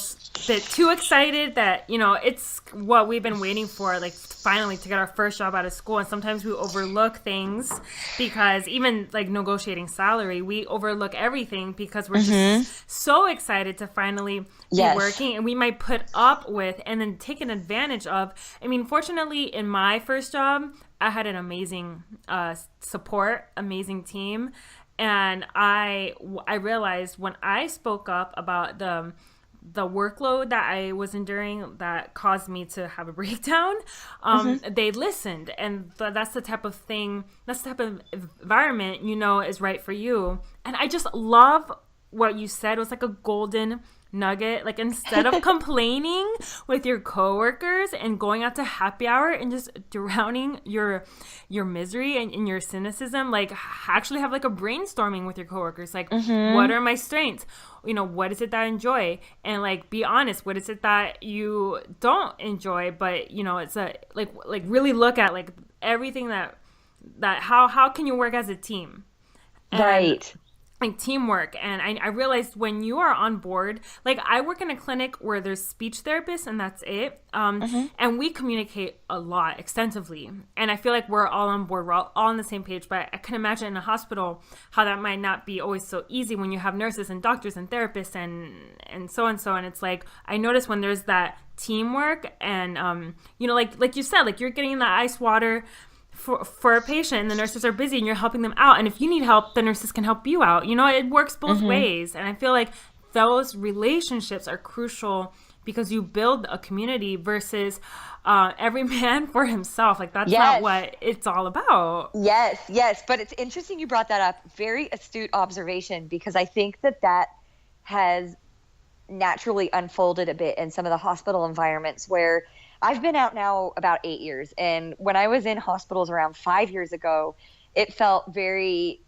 bit too excited that, it's what we've been waiting for, like finally to get our first job out of school. And sometimes we overlook things because even like negotiating salary, we overlook everything because we're just so excited to finally be working, and we might put up with and then taken advantage of. I mean, fortunately, in my first job, I had an amazing support, amazing team. And I realized when I spoke up about the workload that I was enduring that caused me to have a breakdown, they listened. And that's the type of thing, that's the type of environment, is right for you. And I just love what you said. It was like a golden nugget. Like, instead of complaining with your coworkers and going out to happy hour and just drowning your misery and your cynicism, like, actually have like a brainstorming with your coworkers. Like, what are my strengths? What is it that I enjoy? And like, be honest, what is it that you don't enjoy? But it's a like really look at like everything that how can you work as a team? And, right. Like, teamwork. And I realized when you are on board, like, I work in a clinic where there's speech therapists and that's it. And we communicate a lot extensively. And I feel like we're all on board. We're all on the same page. But I can imagine in a hospital how that might not be always so easy when you have nurses and doctors and therapists and so and so. And it's like, I notice when there's that teamwork and, like you said, like, you're getting the ice water for a patient and the nurses are busy and you're helping them out. And if you need help, the nurses can help you out. It works both ways. And I feel like those relationships are crucial because you build a community versus every man for himself. Like, that's not what it's all about. Yes. But it's interesting you brought that up. Very astute observation, because I think that has naturally unfolded a bit in some of the hospital environments where I've been out now about 8 years. And when I was in hospitals around 5 years ago, it felt very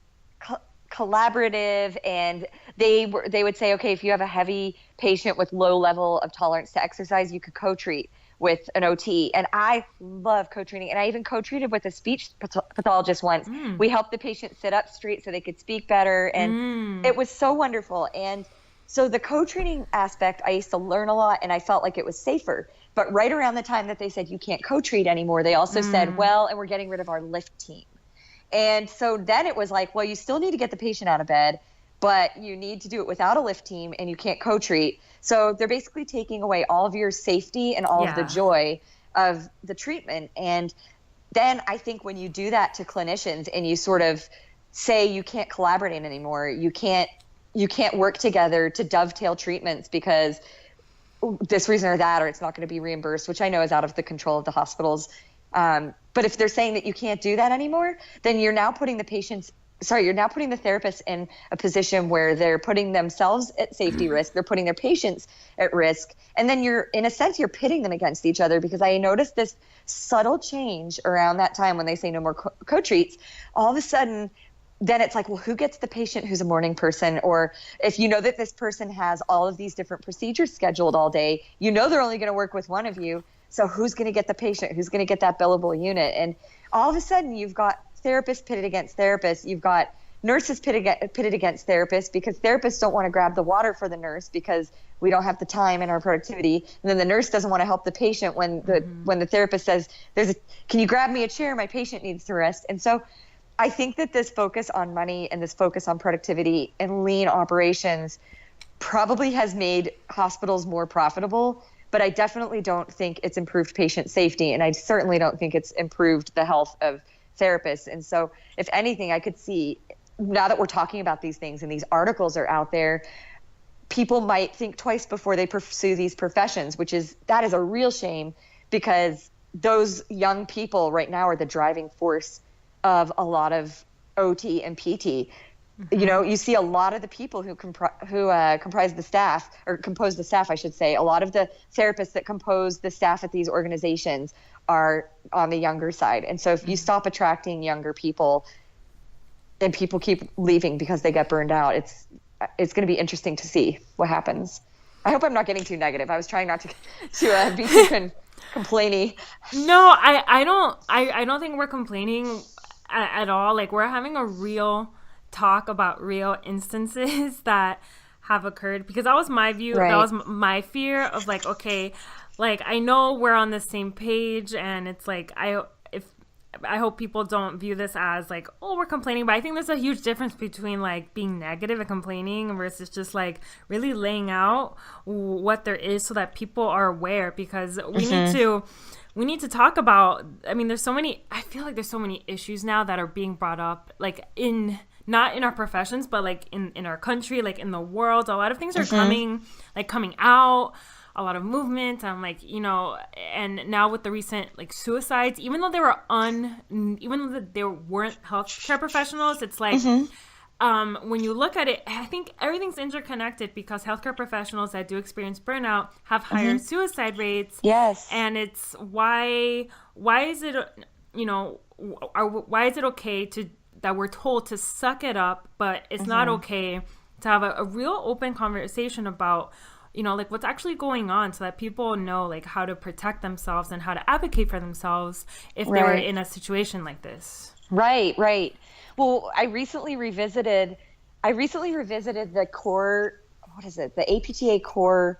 collaborative. And they would say, okay, if you have a heavy patient with low level of tolerance to exercise, you could co-treat with an OT. And I love co-treating. And I even co-treated with a speech pathologist once. We helped the patient sit up straight so they could speak better. And it was so wonderful. And so the co-treating aspect, I used to learn a lot, and I felt like it was safer. But right around the time that they said you can't co-treat anymore, they also said, well, and we're getting rid of our lift team. And so then it was like, well, you still need to get the patient out of bed, but you need to do it without a lift team, and you can't co-treat. So they're basically taking away all of your safety and all of the joy of the treatment. And then I think when you do that to clinicians and you sort of say you can't collaborate anymore, you can't work together to dovetail treatments because this reason or that, or it's not going to be reimbursed, which I know is out of the control of the hospitals. But if they're saying that you can't do that anymore, then you're now putting the therapists in a position where they're putting themselves at safety risk. They're putting their patients at risk. And then you're pitting them against each other, because I noticed this subtle change around that time when they say no more co-treats. All of a sudden, then it's like, well, who gets the patient who's a morning person? Or if you know that this person has all of these different procedures scheduled all day, they're only going to work with one of you. So who's going to get the patient? Who's going to get that billable unit? And all of a sudden you've got therapists pitted against therapists. You've got nurses pitted against therapists, because therapists don't want to grab the water for the nurse because we don't have the time and our productivity. And then the nurse doesn't want to help the patient when the therapist says, can you grab me a chair? My patient needs to rest. And so I think that this focus on money and this focus on productivity and lean operations probably has made hospitals more profitable, but I definitely don't think it's improved patient safety, and I certainly don't think it's improved the health of therapists. And so if anything, I could see, now that we're talking about these things and these articles are out there, people might think twice before they pursue these professions, that is a real shame, because those young people right now are the driving force of a lot of OT and PT. You see a lot of the people who compose the staff, I should say, a lot of the therapists that compose the staff at these organizations are on the younger side. And so if you stop attracting younger people and people keep leaving because they get burned out, it's going to be interesting to see what happens. I hope I'm not getting too negative. I was trying not to be too complainy. No, I don't think we're complaining at all. Like, we're having a real talk about real instances that have occurred, because that was my view. Right. That was my fear of, like, okay, like, I know we're on the same page, and it's like, I hope people don't view this as like, oh, we're complaining. But I think there's a huge difference between like being negative and complaining versus just like really laying out what there is so that people are aware, because we need to talk about, I mean, I feel like there's so many issues now that are being brought up, like in not in our professions, but like in our country, like in the world, a lot of things are coming out, a lot of movement. I'm like, and now with the recent like suicides, even though they weren't healthcare professionals, it's like, when you look at it, I think everything's interconnected, because healthcare professionals that do experience burnout have higher suicide rates. Yes. And it's why is it, why is it okay that we're told to suck it up, but it's not okay to have a real open conversation about, like what's actually going on, so that people know like how to protect themselves and how to advocate for themselves if they were in a situation like this. Right. Well, I recently revisited the core, the APTA core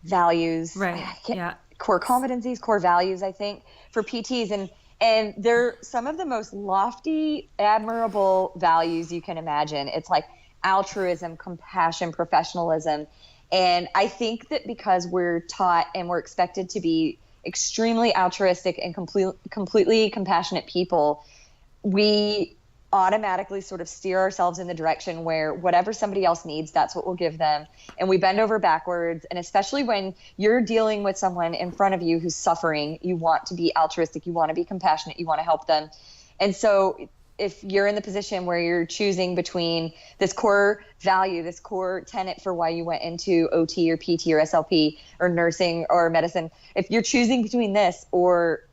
values, right? Yeah. Core competencies, core values, I think, for PTs, and they're some of the most lofty, admirable values you can imagine. It's like altruism, compassion, professionalism. And I think that because we're taught and we're expected to be extremely altruistic and completely compassionate people, we automatically sort of steer ourselves in the direction where whatever somebody else needs, that's what we'll give them. And we bend over backwards. And especially when you're dealing with someone in front of you who's suffering, you want to be altruistic, you want to be compassionate, you want to help them. And so if you're in the position where you're choosing between this core value, this core tenet for why you went into OT or PT or SLP or nursing or medicine, if you're choosing between this or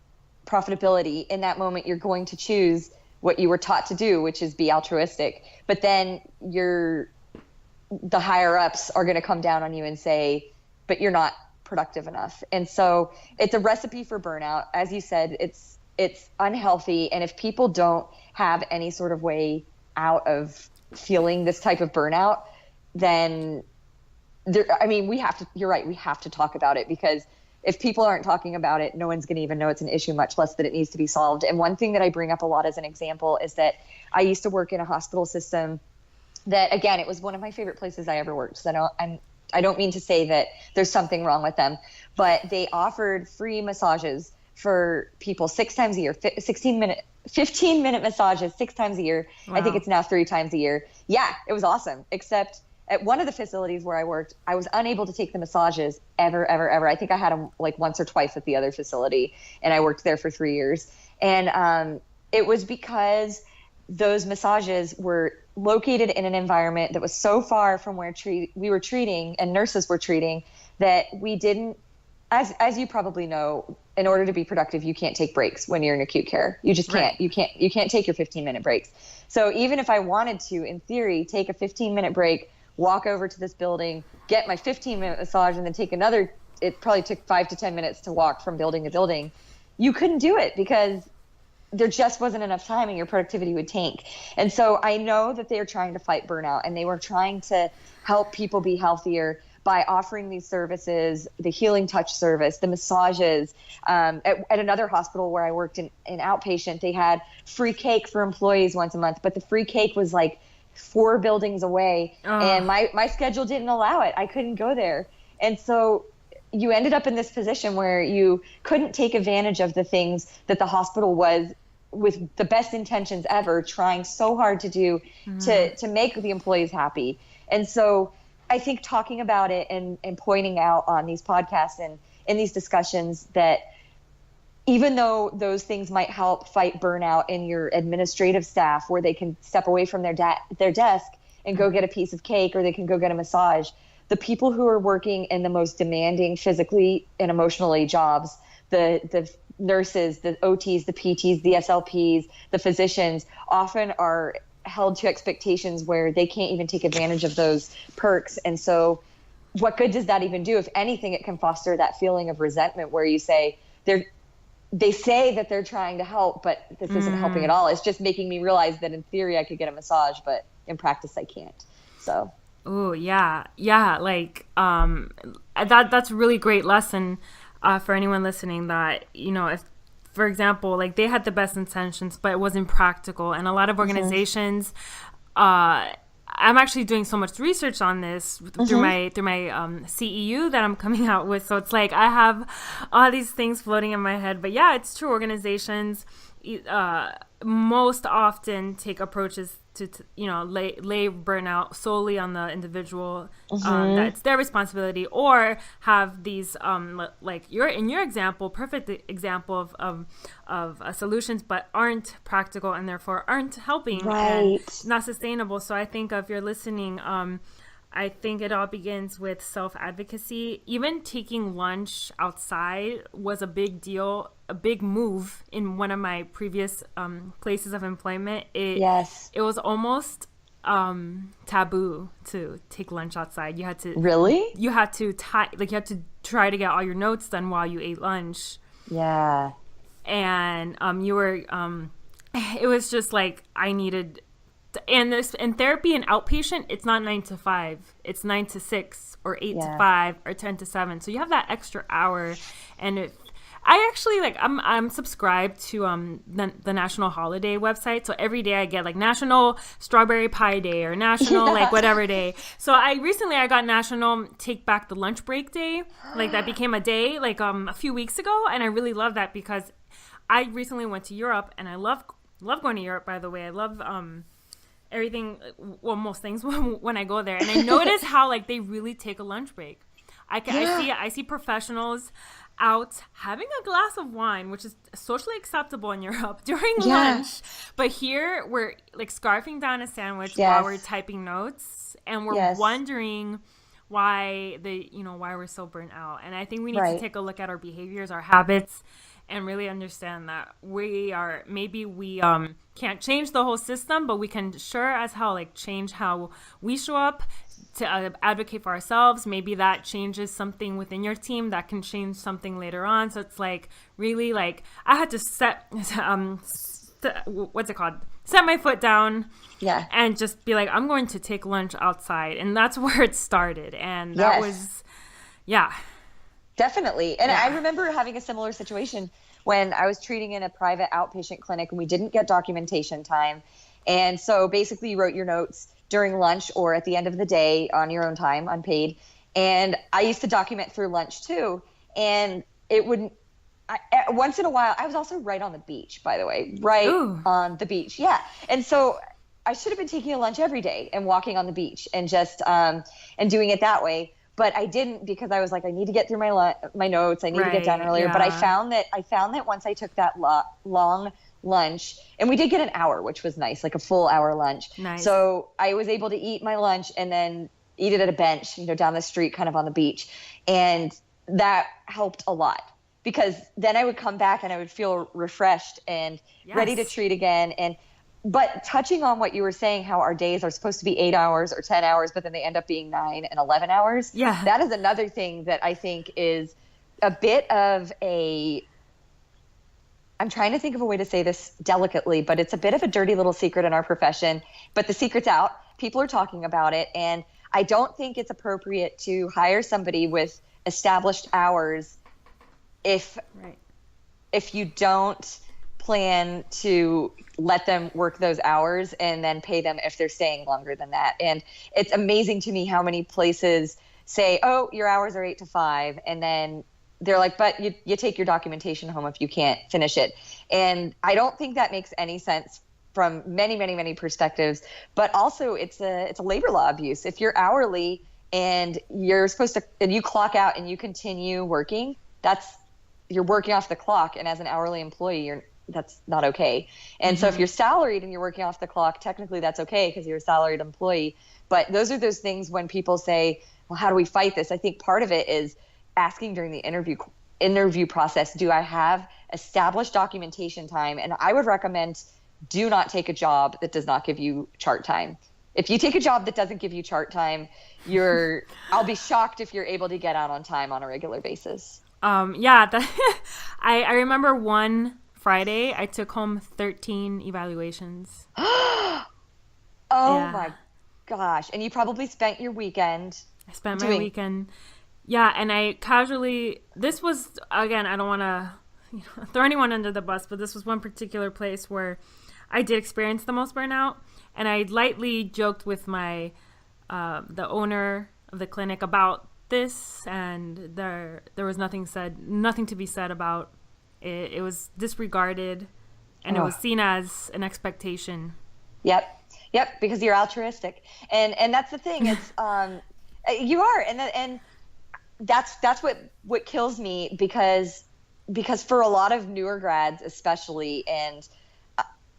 profitability, in that moment, you're going to choose what you were taught to do, which is be altruistic. But then the higher ups are going to come down on you and say, but you're not productive enough. And so it's a recipe for burnout. As you said, it's unhealthy. And if people don't have any sort of way out of feeling this type of burnout, then you're right. We have to talk about it, because if people aren't talking about it, no one's going to even know it's an issue, much less that it needs to be solved. And one thing that I bring up a lot as an example is that I used to work in a hospital system that, again, it was one of my favorite places I ever worked. So I don't mean to say that there's something wrong with them, but they offered free massages for people 6 times a year, 15-minute massages 6 times a year. Wow. I think it's now 3 times a year. Yeah, it was awesome. Except at one of the facilities where I worked, I was unable to take the massages ever. I think I had them like once or twice at the other facility, and I worked there for 3 years. And it was because those massages were located in an environment that was so far from where we were treating and nurses were treating that we didn't, as you probably know, in order to be productive, you can't take breaks when you're in acute care. You just can't. Right. You can't take your 15-minute breaks. So even if I wanted to, in theory, take a 15-minute break, walk over to this building, get my 15-minute massage, and then take another, it probably took 5 to 10 minutes to walk from building to building. You couldn't do it because there just wasn't enough time and your productivity would tank. And so I know that they are trying to fight burnout, and they were trying to help people be healthier by offering these services, the healing touch service, the massages. At another hospital where I worked in outpatient, they had free cake for employees once a month, but the free cake was like 4 buildings away, and my schedule didn't allow it. I couldn't go there. And so you ended up in this position where you couldn't take advantage of the things that the hospital was, with the best intentions ever, trying so hard to do to make the employees happy. And so I think talking about it and pointing out on these podcasts and in these discussions that even though those things might help fight burnout in your administrative staff, where they can step away from their desk and go get a piece of cake, or they can go get a massage, the people who are working in the most demanding physically and emotionally jobs, the nurses, the OTs, the PTs, the SLPs, the physicians, often are held to expectations where they can't even take advantage of those perks. And so what good does that even do? If anything, it can foster that feeling of resentment where you say they say that they're trying to help, but this isn't helping at all. It's just making me realize that in theory I could get a massage, but in practice I can't. So. Oh yeah. Like, that's a really great lesson, for anyone listening, that, if, for example, like they had the best intentions, but it wasn't practical. And a lot of organizations, I'm actually doing so much research on this through my CEU that I'm coming out with. So it's like I have all these things floating in my head. But yeah, it's true. Organizations most often take approaches lay burnout solely on the individual, that it's their responsibility, or have these like in your example, perfect example of solutions, but aren't practical and therefore aren't helping, and not sustainable. So I think if you're listening, I think it all begins with self-advocacy. Even taking lunch outside was a big deal, a big move in one of my previous places of employment. It was almost taboo to take lunch outside. You had to you had to try to get all your notes done while you ate lunch. Yeah. And you were it was just like I needed. And this in therapy and outpatient, it's not 9 to 5. It's 9 to 6 or 8 to 5 or 10 to 7. So you have that extra hour. And I actually I'm subscribed to the National Holiday website. So every day I get like National Strawberry Pie Day or National like whatever day. So I got National Take Back the Lunch Break Day. Like that became a day like a few weeks ago, and I really love that because I recently went to Europe, and I love going to Europe. By the way, I love everything, well, most things when I go there, and I notice how like they really take a lunch break. I see professionals out having a glass of wine, which is socially acceptable in Europe during lunch, but here we're like scarfing down a sandwich while we're typing notes, and we're wondering why why we're so burnt out. And I think we need to take a look at our behaviors, our habits, and really understand that we can't change the whole system, but we can sure as hell like change how we show up to advocate for ourselves. Maybe that changes something within your team that can change something later on. So it's like really like I had to set my foot down and just be like, I'm going to take lunch outside. And that's where it started. And that was definitely. And I remember having a similar situation when I was treating in a private outpatient clinic, and we didn't get documentation time. And so basically you wrote your notes during lunch or at the end of the day on your own time, unpaid. And I used to document through lunch too. And once in a while, I was also right on the beach, by the way, on the beach. Yeah. And so I should have been taking a lunch every day and walking on the beach and just, and doing it that way. But I didn't, because I was like, I need to get through my notes. I need to get done earlier. Yeah. But I found that once I took that long lunch, and we did get an hour, which was nice, like a full hour lunch. Nice. So I was able to eat my lunch and then eat it at a bench, down the street, kind of on the beach. And that helped a lot, because then I would come back and I would feel refreshed and ready to treat again. But touching on what you were saying, how our days are supposed to be 8 hours or 10 hours, but then they end up being 9 and 11 hours. Yeah. That is another thing that I think is a bit of I'm trying to think of a way to say this delicately, but it's a bit of a dirty little secret in our profession. But the secret's out. People are talking about it. And I don't think it's appropriate to hire somebody with established hours if you don't plan to let them work those hours and then pay them if they're staying longer than that. And it's amazing to me how many places say, oh, your hours are 8 to 5. And then they're like, but you take your documentation home if you can't finish it. And I don't think that makes any sense from many, many, many perspectives. But also it's a labor law abuse. If you're hourly and you're supposed to, and you clock out and you continue working, you're working off the clock. And as an hourly employee, that's not okay. And so if you're salaried and you're working off the clock, technically that's okay because you're a salaried employee. But those are those things when people say, well, how do we fight this? I think part of it is asking during the interview process, do I have established documentation time? And I would recommend do not take a job that does not give you chart time. If you take a job that doesn't give you chart time, I'll be shocked if you're able to get out on time on a regular basis. I remember one Friday, I took home 13 evaluations. Oh my gosh. And you probably spent your weekend. I spent my weekend. Yeah. And I casually, this was, again, I don't want to throw anyone under the bus, but this was one particular place where I did experience the most burnout. And I lightly joked with the owner of the clinic about this. And there was nothing to be said about it was disregarded, and it was seen as an expectation. Yep. Yep, because you're altruistic, and that's the thing. It's you are, and that's what kills me, because for a lot of newer grads especially, and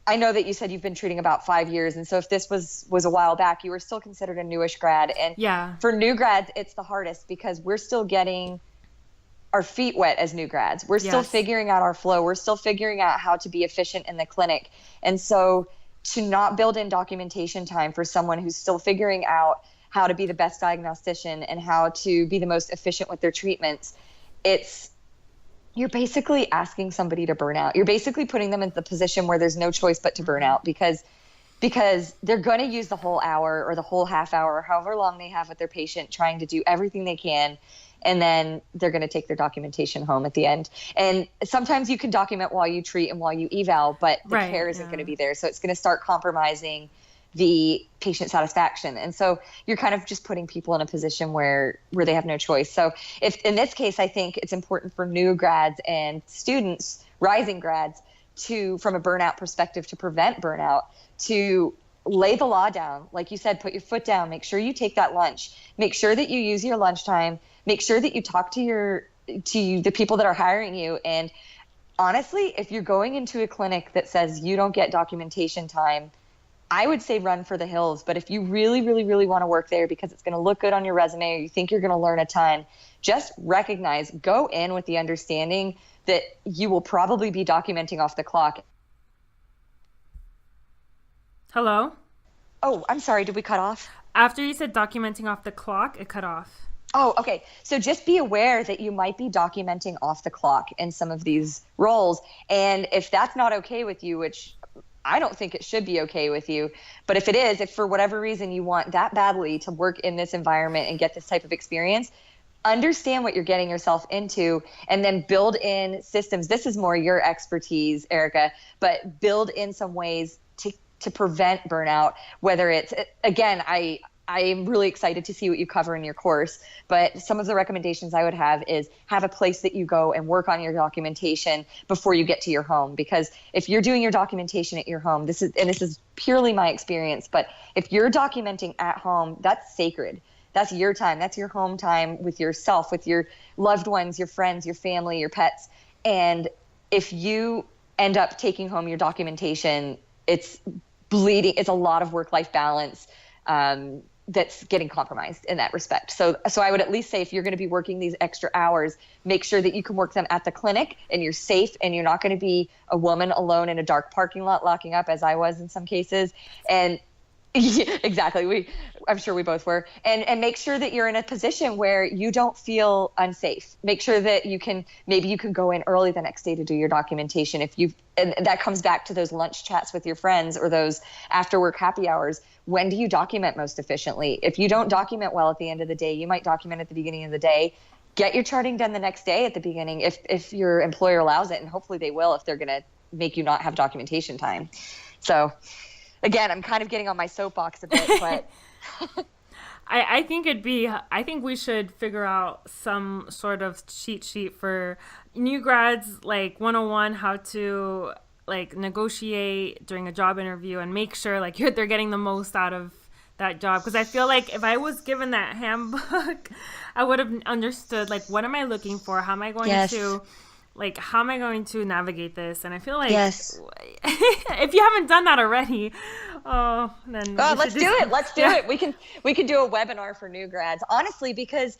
I know that you said you've been treating about 5 years, and so if this was a while back, you were still considered a newish grad, and for new grads it's the hardest, because we're still getting our feet wet as new grads. We're still figuring out our flow. We're still figuring out how to be efficient in the clinic. And so to not build in documentation time for someone who's still figuring out how to be the best diagnostician and how to be the most efficient with their treatments, you're basically asking somebody to burn out. You're basically putting them in the position where there's no choice but to burn out, because they're going to use the whole hour or the whole half hour, however long they have with their patient, trying to do everything they can. And then they're going to take their documentation home at the end. And sometimes you can document while you treat and while you eval, but the care isn't going to be there. So it's going to start compromising the patient satisfaction. And so you're kind of just putting people in a position where they have no choice. So if in this case, I think it's important for new grads and students, rising grads, from a burnout perspective, to prevent burnout, to lay the law down. Like you said, put your foot down, make sure you take that lunch, make sure that you use your lunchtime, make sure that you talk to the people that are hiring you. And honestly, if you're going into a clinic that says you don't get documentation time, I would say run for the hills. But if you really, really, really want to work there because it's going to look good on your resume, or you think you're going to learn a ton, just go in with the understanding that you will probably be documenting off the clock. Hello? Oh, I'm sorry. Did we cut off? After you said documenting off the clock, it cut off. Oh, okay. So just be aware that you might be documenting off the clock in some of these roles. And if that's not okay with you, which I don't think it should be okay with you, but if it is, if for whatever reason you want that badly to work in this environment and get this type of experience, understand what you're getting yourself into, and then build in systems. This is more your expertise, Erica, but build in some ways to prevent burnout, whether it's, again, I'm really excited to see what you cover in your course, but some of the recommendations I would have is have a place that you go and work on your documentation before you get to your home. Because if you're doing your documentation at your home, this is purely my experience, but if you're documenting at home, that's sacred. That's your time. That's your home time with yourself, with your loved ones, your friends, your family, your pets. And if you end up taking home your documentation, it's bleeding. It's a lot of work-life balance that's getting compromised in that respect. So I would at least say, if you're going to be working these extra hours, make sure that you can work them at the clinic and you're safe, and you're not going to be a woman alone in a dark parking lot locking up, as I was in some cases. And yeah, exactly. I'm sure we both were. And make sure that you're in a position where you don't feel unsafe. Make sure that maybe you can go in early the next day to do your documentation. And that comes back to those lunch chats with your friends or those after work happy hours. When do you document most efficiently? If you don't document well at the end of the day, you might document at the beginning of the day. Get your charting done the next day at the beginning, if your employer allows it, and hopefully they will if they're going to make you not have documentation time. So again, I'm kind of getting on my soapbox a bit, but I think we should figure out some sort of cheat sheet for new grads, like 101, how to like negotiate during a job interview and make sure like they're getting the most out of that job. Because I feel like if I was given that handbook, I would have understood like, what am I looking for? How am I going to navigate this? And I feel like if you haven't done that already, then let's do it. Let's do it. We can do a webinar for new grads, honestly, because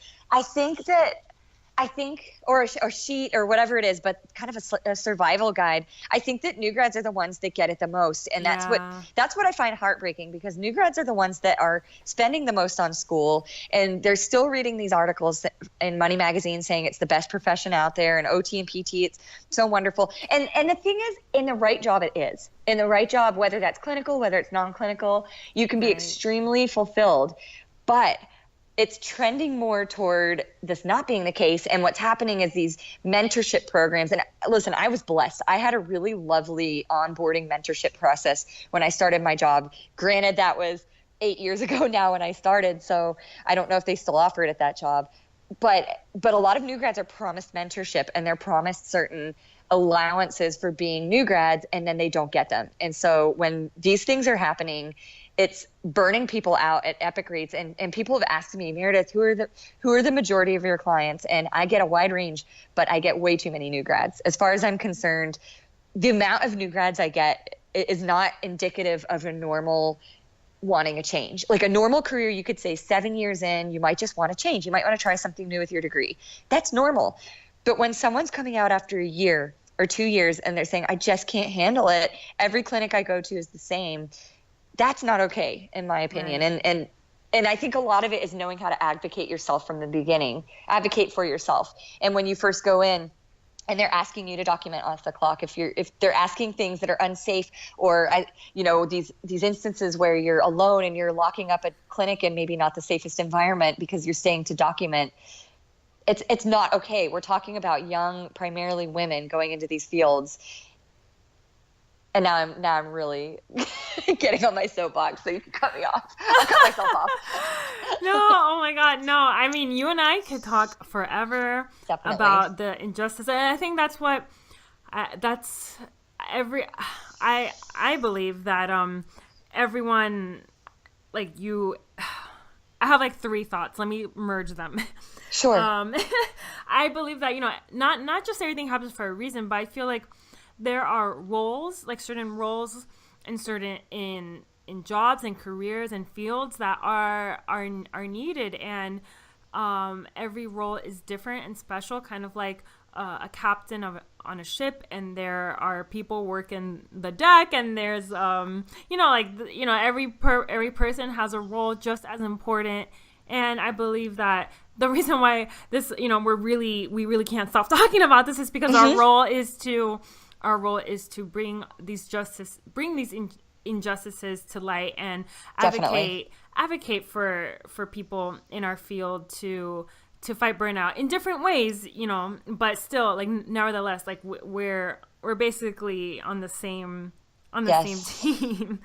I think, or a sheet or whatever it is, but kind of a survival guide. I think that new grads are the ones that get it the most. And that's what I find heartbreaking, because new grads are the ones that are spending the most on school, and they're still reading these articles in Money Magazine saying it's the best profession out there, and OT and PT, it's so wonderful. And the thing is, in the right job, it is. In the right job, whether that's clinical, whether it's non-clinical, you can be extremely fulfilled. But it's trending more toward this not being the case. And what's happening is these mentorship programs. And listen, I was blessed. I had a really lovely onboarding mentorship process when I started my job. Granted, that was 8 years ago now when I started, so I don't know if they still offer it at that job. But a lot of new grads are promised mentorship, and they're promised certain allowances for being new grads, and then they don't get them. And so when these things are happening, it's burning people out at epic rates. And people have asked me, Meredith, who are the majority of your clients? And I get a wide range, but I get way too many new grads. As far as I'm concerned, the amount of new grads I get is not indicative of a normal wanting a change. Like a normal career, you could say 7 years in, you might just want to change. You might want to try something new with your degree. That's normal. But when someone's coming out after a year or 2 years and they're saying, I just can't handle it, every clinic I go to is the same, that's not okay, in my opinion. Right. And I think a lot of it is knowing how to advocate yourself from the beginning, advocate for yourself. And when you first go in, and they're asking you to document off the clock, if they're asking things that are unsafe, or these instances where you're alone and you're locking up a clinic in maybe not the safest environment because you're staying to document, it's not okay. We're talking about young, primarily women, going into these fields. And now I'm really getting on my soapbox, so you can cut me off. I'll cut myself off. No, oh my God, no. I mean, you and I could talk forever Definitely. About the injustice, and I think that's what I believe that everyone, like you. I have like 3 thoughts. Let me merge them. Sure. I believe that not just everything happens for a reason, but I feel like there are roles, like certain roles and certain in jobs and careers and fields that are needed, and every role is different and special, kind of like a captain on a ship, and there are people working the deck, and there's every person has a role just as important. And I believe that the reason why this, we really can't stop talking about this is because our role is to bring these injustices to light and advocate for people in our field to fight burnout in different ways, but still, like, nevertheless, like we're basically on the same team.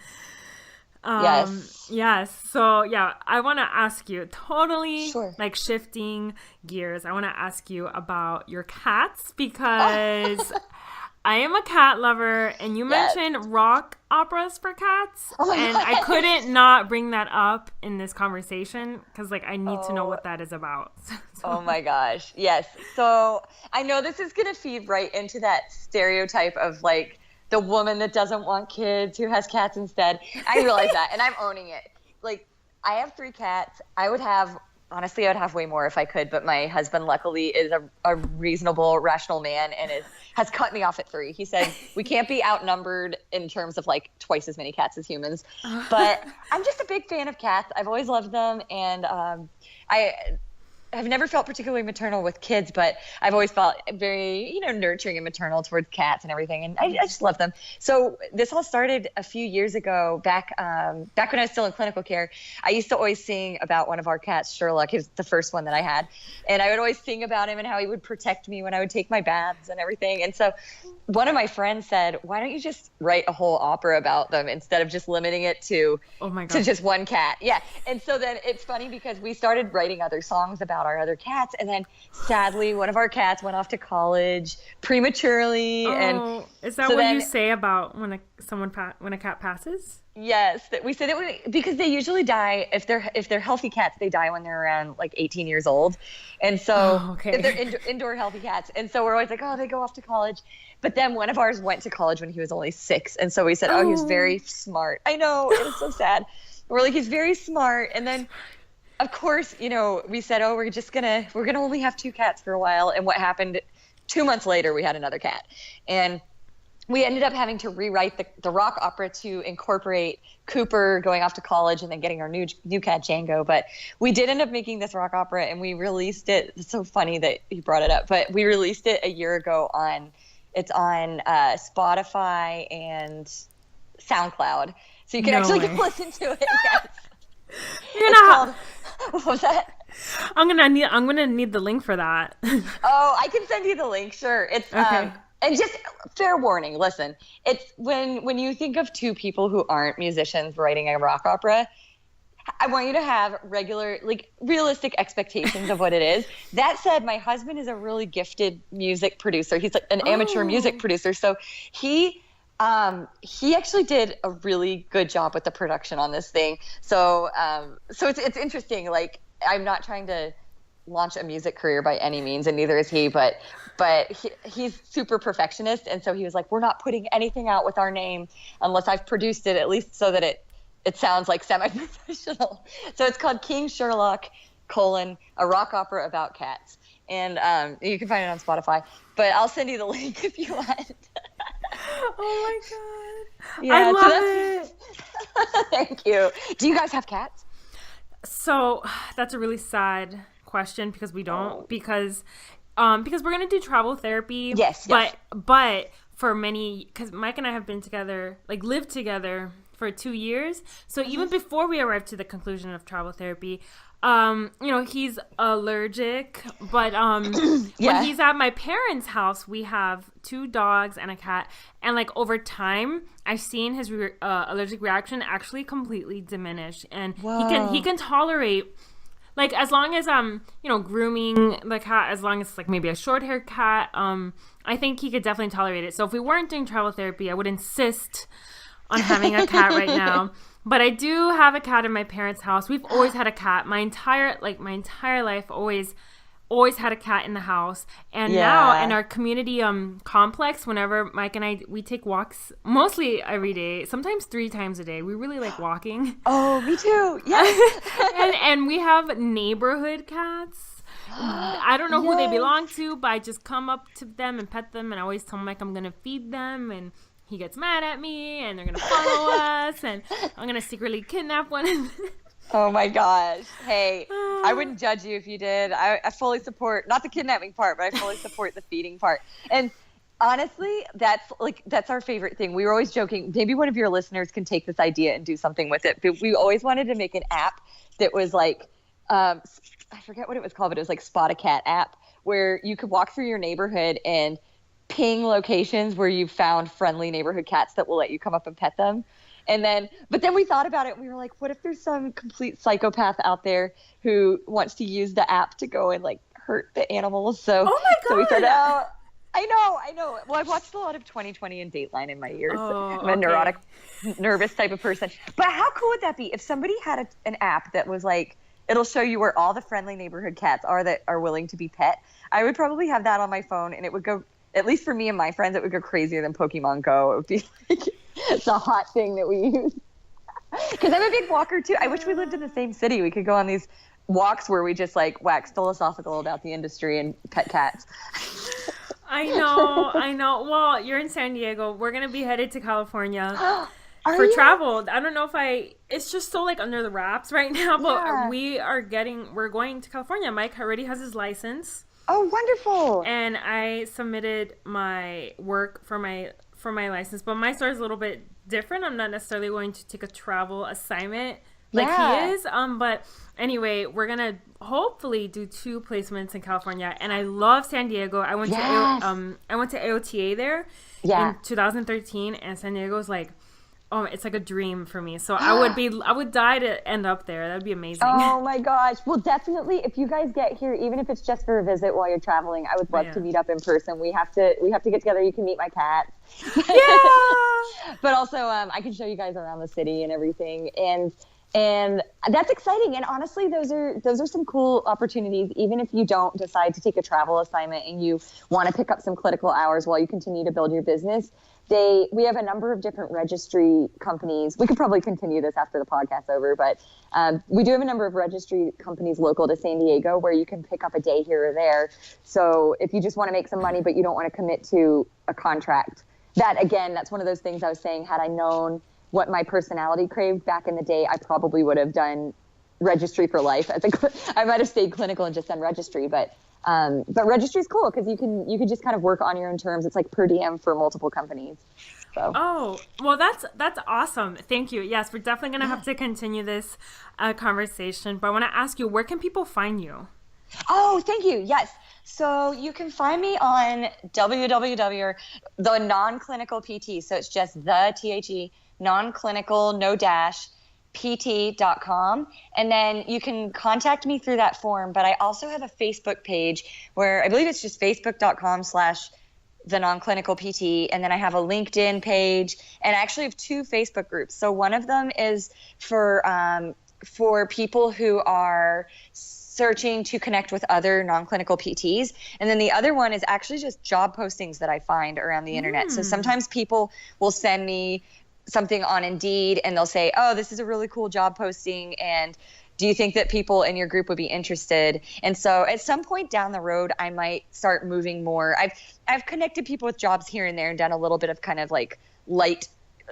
Yes. So yeah, I want to ask you totally, Sure. like, shifting gears. I want to ask you about your cats, because I am a cat lover, and you mentioned rock operas for cats, and I couldn't not bring that up in this conversation because, like, I need to know what that is about. Oh my gosh, yes. So I know this is going to feed right into that stereotype of, like, the woman that doesn't want kids who has cats instead. I realize that, and I'm owning it. Like, I have 3 cats. Honestly, I would have way more if I could, but my husband, luckily, is a reasonable, rational man and has cut me off at 3. He said, we can't be outnumbered in terms of, like, twice as many cats as humans. But I'm just a big fan of cats. I've always loved them, and I've never felt particularly maternal with kids, but I've always felt very, nurturing and maternal towards cats and everything. And I just love them. So this all started a few years ago, back when I was still in clinical care. I used to always sing about one of our cats, Sherlock. He was the first one that I had. And I would always sing about him and how he would protect me when I would take my baths and everything. And so one of my friends said, why don't you just write a whole opera about them instead of just limiting it to just one cat? Yeah. And so then it's funny because we started writing other songs about our other cats, and then sadly one of our cats went off to college prematurely. And is that what you say about when a cat passes? Yes, we said it because they usually die if they're healthy cats. They die when they're around like 18 years old, and so if they're indoor healthy cats. And so we're always like, they go off to college. But then one of ours went to college when he was only 6, and so we said, he was very smart. I know, it was so sad. We're like, he's very smart, and then, of course, we said, we're gonna only have 2 cats for a while. And what happened? 2 months later, we had another cat, and we ended up having to rewrite the rock opera to incorporate Cooper going off to college and then getting our new cat Django. But we did end up making this rock opera, and we released it. It's so funny that you brought it up, but we released it a year ago on Spotify and SoundCloud, so you can actually listen to it. Yes. What was that? I'm gonna need the link for that. I can send you the link. Sure. It's okay. And just fair warning, listen, it's when you think of 2 people who aren't musicians writing a rock opera, I want you to have realistic expectations of what it is. That said, my husband is a really gifted music producer. He's like an amateur music producer. So he He actually did a really good job with the production on this thing. So it's interesting. Like, I'm not trying to launch a music career by any means, and neither is he, but he's super perfectionist. And so he was like, we're not putting anything out with our name unless I've produced it, at least so that it sounds like semi-professional. So it's called King Sherlock, a rock opera about cats. And you can find it on Spotify, but I'll send you the link if you want. Oh my God. Yeah, I love it. Thank you. Do you guys have cats? So that's a really sad question because we don't, because we're going to do travel therapy. Yes. But for because Mike and I have been together, like lived together for 2 years. So even before we arrived to the conclusion of travel therapy, he's allergic, but when he's at my parents' house, we have 2 dogs and a cat, and like over time, I've seen his allergic reaction actually completely diminish, and he can tolerate, like, as long as grooming the cat, as long as it's like maybe a short haired cat, I think he could definitely tolerate it. So if we weren't doing travel therapy, I would insist on having a cat right now. But I do have a cat in my parents' house. We've always had a cat. My entire life, always had a cat in the house. And now in our community complex, whenever Mike and we take walks, mostly every day, sometimes 3 times a day. We really like walking. Oh, me too. Yes. and we have neighborhood cats. I don't know who they belong to, but I just come up to them and pet them, and I always tell Mike I'm going to feed them, and he gets mad at me, and they're going to follow us, and I'm going to secretly kidnap one. Oh my gosh. Hey, I wouldn't judge you if you did. I fully support, not the kidnapping part, but I fully support the feeding part. And honestly, that's our favorite thing. We were always joking, maybe one of your listeners can take this idea and do something with it. But we always wanted to make an app that was like, I forget what it was called, but it was like Spot a Cat app, where you could walk through your neighborhood and ping locations where you've found friendly neighborhood cats that will let you come up and pet them. But then we thought about it, and we were like, what if there's some complete psychopath out there who wants to use the app to go and like hurt the animals? So, oh my God. So we said, oh, I know. Well, I've watched a lot of 2020 and Dateline in my years. I'm a neurotic, nervous type of person. But how cool would that be if somebody had an app that was like, it'll show you where all the friendly neighborhood cats are that are willing to be pet? I would probably have that on my phone, and it would go, at least for me and my friends, it would go crazier than Pokemon Go. It would be like the hot thing that we use. Because I'm a big walker too. I wish we lived in the same city. We could go on these walks where we just like wax philosophical about the industry and pet cats. I know. Well, you're in San Diego. We're going to be headed to California for travel. I don't know if it's just so like under the wraps right now, but we're going to California. Mike already has his license. Oh, wonderful. And I submitted my work for my license, but my story is a little bit different. I'm not necessarily going to take a travel assignment like he is. But anyway, we're going to hopefully do 2 placements in California. And I love San Diego. I went to AOTA there in 2013, and San Diego's like, oh, it's like a dream for me. So I would die to end up there. That would be amazing. Oh my gosh. Well, definitely, if you guys get here, even if it's just for a visit while you're traveling, I would love to meet up in person. We have to get together. You can meet my cats. Yeah. But also, I can show you guys around the city and everything. And that's exciting. And honestly, those are some cool opportunities. Even if you don't decide to take a travel assignment and you want to pick up some clinical hours while you continue to build your business, we have a number of different registry companies. We could probably continue this after the podcast's over, but we do have a number of registry companies local to San Diego where you can pick up a day here or there. So if you just want to make some money, but you don't want to commit to a contract, that's one of those things I was saying, had I known what my personality craved back in the day, I probably would have done registry for life. I might have stayed clinical and just done registry, but registry is cool because you can just kind of work on your own terms. It's like per diem for multiple companies. So. Oh, well, that's awesome. Thank you. Yes, we're definitely going to have to continue this conversation. But I want to ask you, where can people find you? Oh, thank you. Yes. So you can find me on www, the non-clinical PT. So it's just the THE, non-clinical, no dash, pt.com, and then you can contact me through that form. But I also have a Facebook page where I believe it's just facebook.com/ the non-clinical PT, and then I have a LinkedIn page, and I actually have 2 Facebook groups. So one of them is for people who are searching to connect with other non-clinical PTs. And then the other one is actually just job postings that I find around the internet. So sometimes people will send me something on Indeed and they'll say, oh, this is a really cool job posting, and do you think that people in your group would be interested? And so at some point down the road, I might start moving more. I've connected people with jobs here and there and done a little bit of kind of like light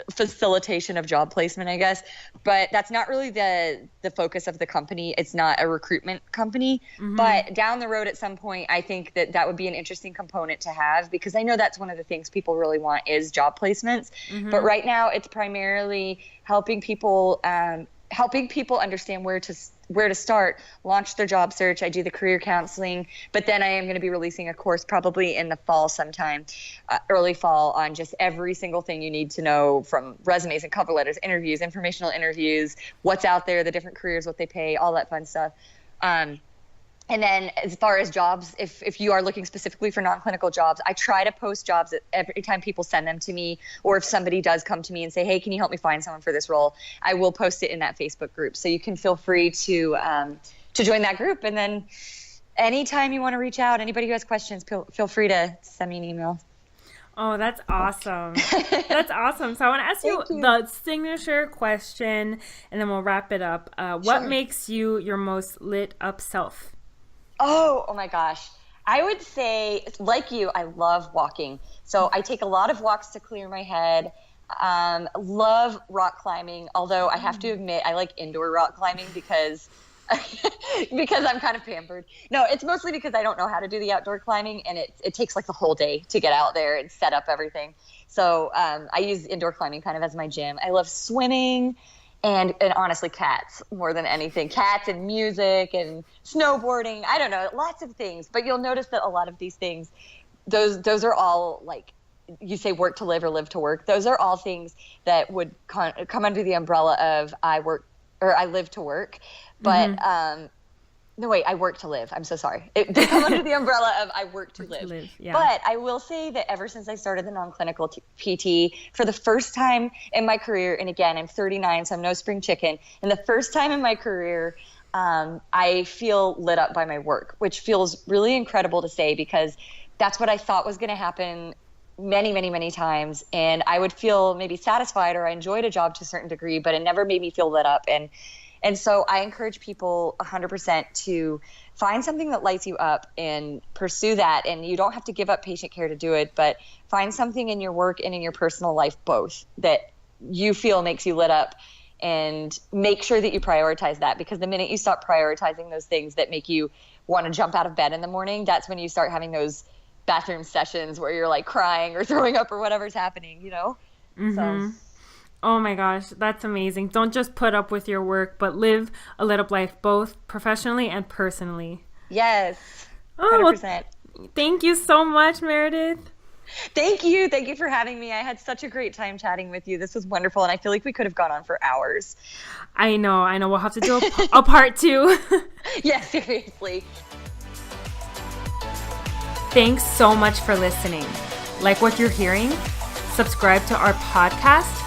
facilitation of job placement, I guess. But that's not really the focus of the company. It's not a recruitment company. But down the road at some point, I think that would be an interesting component to have, because I know that's one of the things people really want is job placements. But right now, it's primarily helping people understand where to start, launch their job search. I do the career counseling, but then I am going to be releasing a course probably in the fall sometime, early fall, on just every single thing you need to know, from resumes and cover letters, interviews, informational interviews, what's out there, the different careers, what they pay, all that fun stuff. And then as far as jobs, if you are looking specifically for non-clinical jobs, I try to post jobs every time people send them to me, or if somebody does come to me and say, hey, can you help me find someone for this role? I will post it in that Facebook group. So you can feel free to join that group. And then anytime you want to reach out, anybody who has questions, feel free to send me an email. Oh, that's awesome. That's awesome. So I want to ask you the signature question, and then we'll wrap it up. What makes you your most lit up self? Oh my gosh. I would say, like you, I love walking. So I take a lot of walks to clear my head. Love rock climbing, although I have to admit I like indoor rock climbing because I'm kind of pampered. No, it's mostly because I don't know how to do the outdoor climbing, and it takes like the whole day to get out there and set up everything. So I use indoor climbing kind of as my gym. I love swimming. And honestly, cats more than anything. Cats and music and snowboarding. I don't know, lots of things. But you'll notice that a lot of these things, those are all, like, you say work to live or live to work. Those are all things that would come under the umbrella of I live to work. But no, wait, I work to live. I'm so sorry. They come under the umbrella of I work to live. Yeah. But I will say that ever since I started the non-clinical PT, for the first time in my career, and again, I'm 39, so I'm no spring chicken, and the first time in my career, I feel lit up by my work, which feels really incredible to say, because that's what I thought was going to happen many, many, many times. And I would feel maybe satisfied, or I enjoyed a job to a certain degree, but it never made me feel lit up. And so I encourage people 100% to find something that lights you up and pursue that. And you don't have to give up patient care to do it, but find something in your work and in your personal life, both, that you feel makes you lit up, and make sure that you prioritize that, because the minute you stop prioritizing those things that make you want to jump out of bed in the morning, that's when you start having those bathroom sessions where you're like crying or throwing up or whatever's happening, So. Oh my gosh, that's amazing. Don't just put up with your work, but live a lit up life, both professionally and personally. Yes, 100%. Well, thank you so much, Meredith. Thank you. Thank you for having me. I had such a great time chatting with you. This was wonderful, and I feel like we could have gone on for hours. I know. We'll have to do a part 2. Yeah, seriously. Thanks so much for listening. Like what you're hearing? Subscribe to our podcast,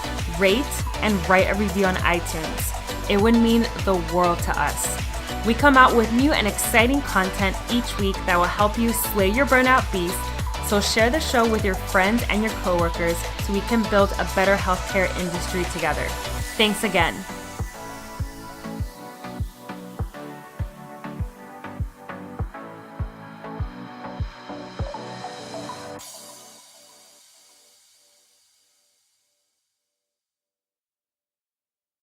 rate, and write a review on iTunes. It would mean the world to us. We come out with new and exciting content each week that will help you slay your burnout beast, so share the show with your friends and your coworkers so we can build a better healthcare industry together. Thanks again.